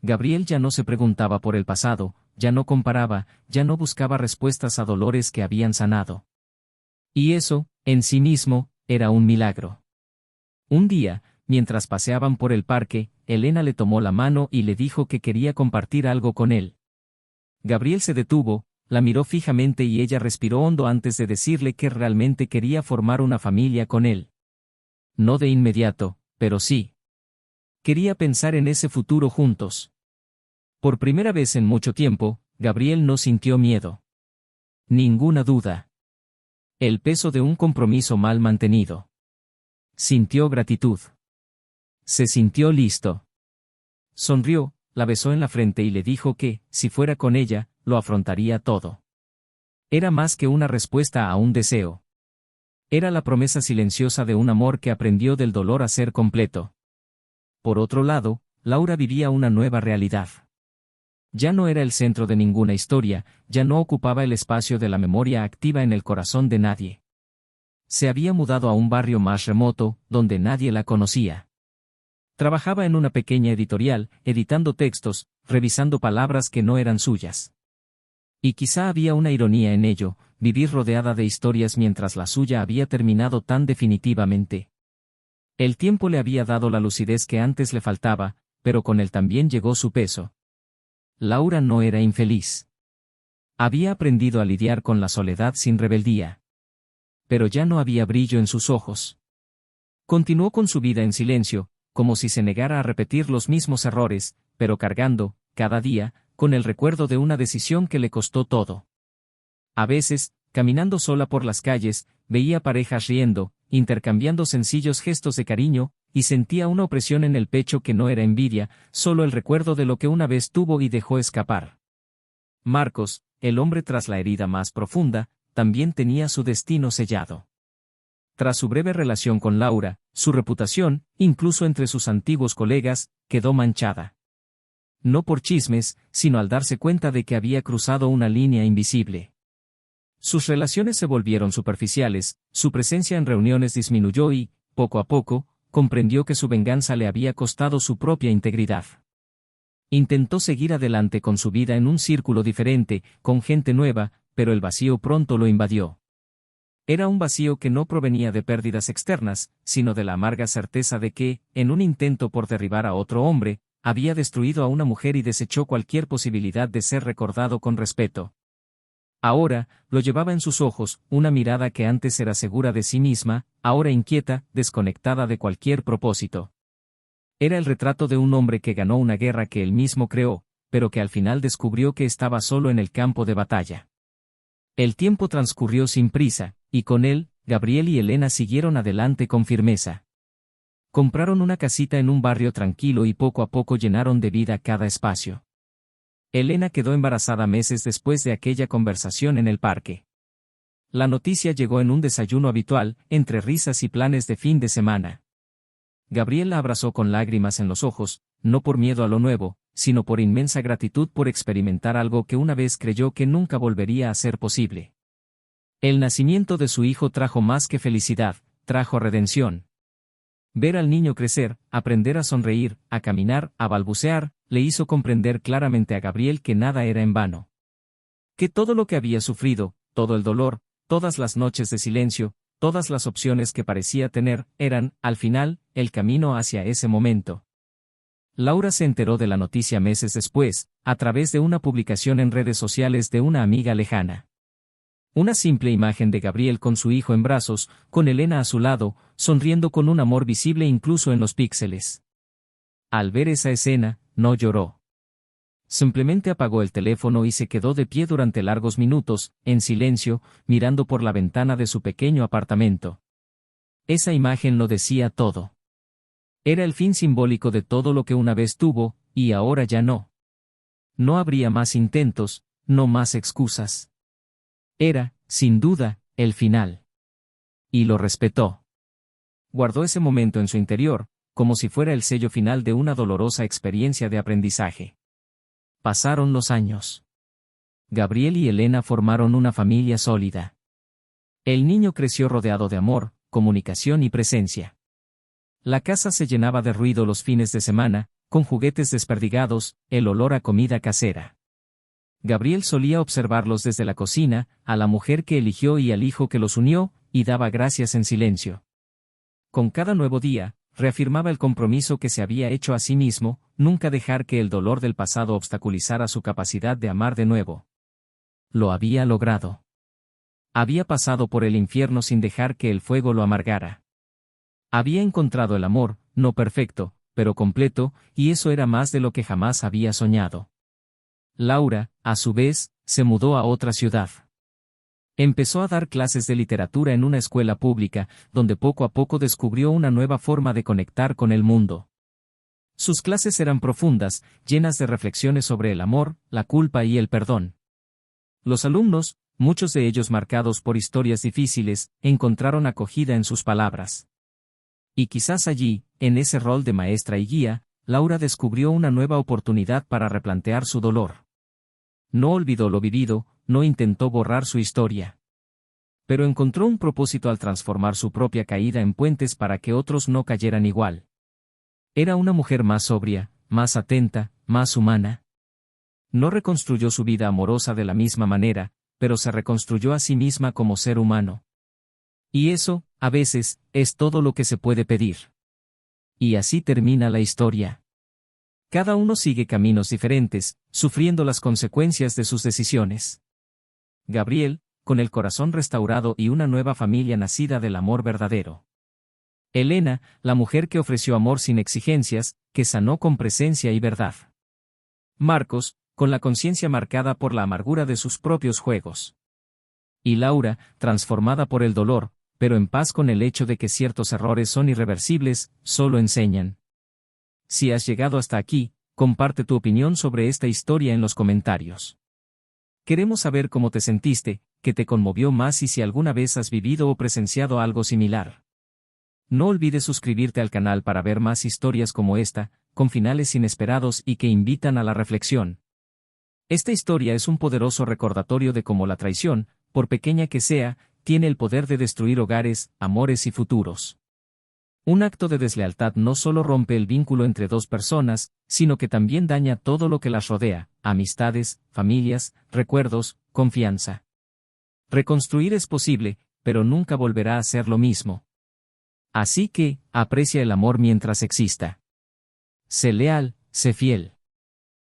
Gabriel ya no se preguntaba por el pasado, ya no comparaba, ya no buscaba respuestas a dolores que habían sanado. Y eso, en sí mismo, era un milagro. Un día, mientras paseaban por el parque, Elena le tomó la mano y le dijo que quería compartir algo con él. Gabriel se detuvo, la miró fijamente y ella respiró hondo antes de decirle que realmente quería formar una familia con él. No de inmediato, pero sí. Quería pensar en ese futuro juntos. Por primera vez en mucho tiempo, Gabriel no sintió miedo. Ninguna duda. El peso de un compromiso mal mantenido. Sintió gratitud. Se sintió listo. Sonrió, la besó en la frente y le dijo que, si fuera con ella, lo afrontaría todo. Era más que una respuesta a un deseo. Era la promesa silenciosa de un amor que aprendió del dolor a ser completo. Por otro lado, Laura vivía una nueva realidad. Ya no era el centro de ninguna historia, ya no ocupaba el espacio de la memoria activa en el corazón de nadie. Se había mudado a un barrio más remoto, donde nadie la conocía. Trabajaba en una pequeña editorial, editando textos, revisando palabras que no eran suyas. Y quizá había una ironía en ello, vivir rodeada de historias mientras la suya había terminado tan definitivamente. El tiempo le había dado la lucidez que antes le faltaba, pero con él también llegó su peso. Laura no era infeliz. Había aprendido a lidiar con la soledad sin rebeldía. Pero ya no había brillo en sus ojos. Continuó con su vida en silencio, como si se negara a repetir los mismos errores, pero cargando, cada día, con el recuerdo de una decisión que le costó todo. A veces, caminando sola por las calles, veía parejas riendo, intercambiando sencillos gestos de cariño, y sentía una opresión en el pecho que no era envidia, solo el recuerdo de lo que una vez tuvo y dejó escapar. Marcos, el hombre tras la herida más profunda, también tenía su destino sellado. Tras su breve relación con Laura, su reputación, incluso entre sus antiguos colegas, quedó manchada. No por chismes, sino al darse cuenta de que había cruzado una línea invisible. Sus relaciones se volvieron superficiales, su presencia en reuniones disminuyó y, poco a poco, comprendió que su venganza le había costado su propia integridad. Intentó seguir adelante con su vida en un círculo diferente, con gente nueva, pero el vacío pronto lo invadió. Era un vacío que no provenía de pérdidas externas, sino de la amarga certeza de que, en un intento por derribar a otro hombre, había destruido a una mujer y desechó cualquier posibilidad de ser recordado con respeto. Ahora, lo llevaba en sus ojos, una mirada que antes era segura de sí misma, ahora inquieta, desconectada de cualquier propósito. Era el retrato de un hombre que ganó una guerra que él mismo creó, pero que al final descubrió que estaba solo en el campo de batalla. El tiempo transcurrió sin prisa, y con él, Gabriel y Elena siguieron adelante con firmeza. Compraron una casita en un barrio tranquilo y poco a poco llenaron de vida cada espacio. Elena quedó embarazada meses después de aquella conversación en el parque. La noticia llegó en un desayuno habitual, entre risas y planes de fin de semana. Gabriel la abrazó con lágrimas en los ojos, no por miedo a lo nuevo, sino por inmensa gratitud por experimentar algo que una vez creyó que nunca volvería a ser posible. El nacimiento de su hijo trajo más que felicidad, trajo redención. Ver al niño crecer, aprender a sonreír, a caminar, a balbucear, le hizo comprender claramente a Gabriel que nada era en vano. Que todo lo que había sufrido, todo el dolor, todas las noches de silencio, todas las opciones que parecía tener, eran, al final, el camino hacia ese momento. Laura se enteró de la noticia meses después, a través de una publicación en redes sociales de una amiga lejana. Una simple imagen de Gabriel con su hijo en brazos, con Elena a su lado, sonriendo con un amor visible incluso en los píxeles. Al ver esa escena, no lloró. Simplemente apagó el teléfono y se quedó de pie durante largos minutos, en silencio, mirando por la ventana de su pequeño apartamento. Esa imagen lo decía todo. Era el fin simbólico de todo lo que una vez tuvo, y ahora ya no. No habría más intentos, no más excusas. Era, sin duda, el final. Y lo respetó. Guardó ese momento en su interior, como si fuera el sello final de una dolorosa experiencia de aprendizaje. Pasaron los años. Gabriel y Elena formaron una familia sólida. El niño creció rodeado de amor, comunicación y presencia. La casa se llenaba de ruido los fines de semana, con juguetes desperdigados, el olor a comida casera. Gabriel solía observarlos desde la cocina, a la mujer que eligió y al hijo que los unió, y daba gracias en silencio. Con cada nuevo día, reafirmaba el compromiso que se había hecho a sí mismo, nunca dejar que el dolor del pasado obstaculizara su capacidad de amar de nuevo. Lo había logrado. Había pasado por el infierno sin dejar que el fuego lo amargara. Había encontrado el amor, no perfecto, pero completo, y eso era más de lo que jamás había soñado. Laura, a su vez, se mudó a otra ciudad. Empezó a dar clases de literatura en una escuela pública, donde poco a poco descubrió una nueva forma de conectar con el mundo. Sus clases eran profundas, llenas de reflexiones sobre el amor, la culpa y el perdón. Los alumnos, muchos de ellos marcados por historias difíciles, encontraron acogida en sus palabras. Y quizás allí, en ese rol de maestra y guía, Laura descubrió una nueva oportunidad para replantear su dolor. No olvidó lo vivido, no intentó borrar su historia. Pero encontró un propósito al transformar su propia caída en puentes para que otros no cayeran igual. Era una mujer más sobria, más atenta, más humana. No reconstruyó su vida amorosa de la misma manera, pero se reconstruyó a sí misma como ser humano. Y eso, a veces, es todo lo que se puede pedir. Y así termina la historia. Cada uno sigue caminos diferentes, sufriendo las consecuencias de sus decisiones. Gabriel, con el corazón restaurado y una nueva familia nacida del amor verdadero. Elena, la mujer que ofreció amor sin exigencias, que sanó con presencia y verdad. Marcos, con la conciencia marcada por la amargura de sus propios juegos. Y Laura, transformada por el dolor, pero en paz con el hecho de que ciertos errores son irreversibles, solo enseñan. Si has llegado hasta aquí, comparte tu opinión sobre esta historia en los comentarios. Queremos saber cómo te sentiste, qué te conmovió más y si alguna vez has vivido o presenciado algo similar. No olvides suscribirte al canal para ver más historias como esta, con finales inesperados y que invitan a la reflexión. Esta historia es un poderoso recordatorio de cómo la traición, por pequeña que sea, tiene el poder de destruir hogares, amores y futuros. Un acto de deslealtad no solo rompe el vínculo entre dos personas, sino que también daña todo lo que las rodea, amistades, familias, recuerdos, confianza. Reconstruir es posible, pero nunca volverá a ser lo mismo. Así que, aprecia el amor mientras exista. Sé leal, sé fiel.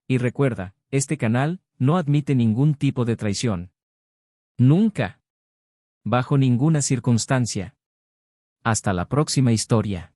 Y recuerda, este canal no admite ningún tipo de traición. Nunca. Bajo ninguna circunstancia. Hasta la próxima historia.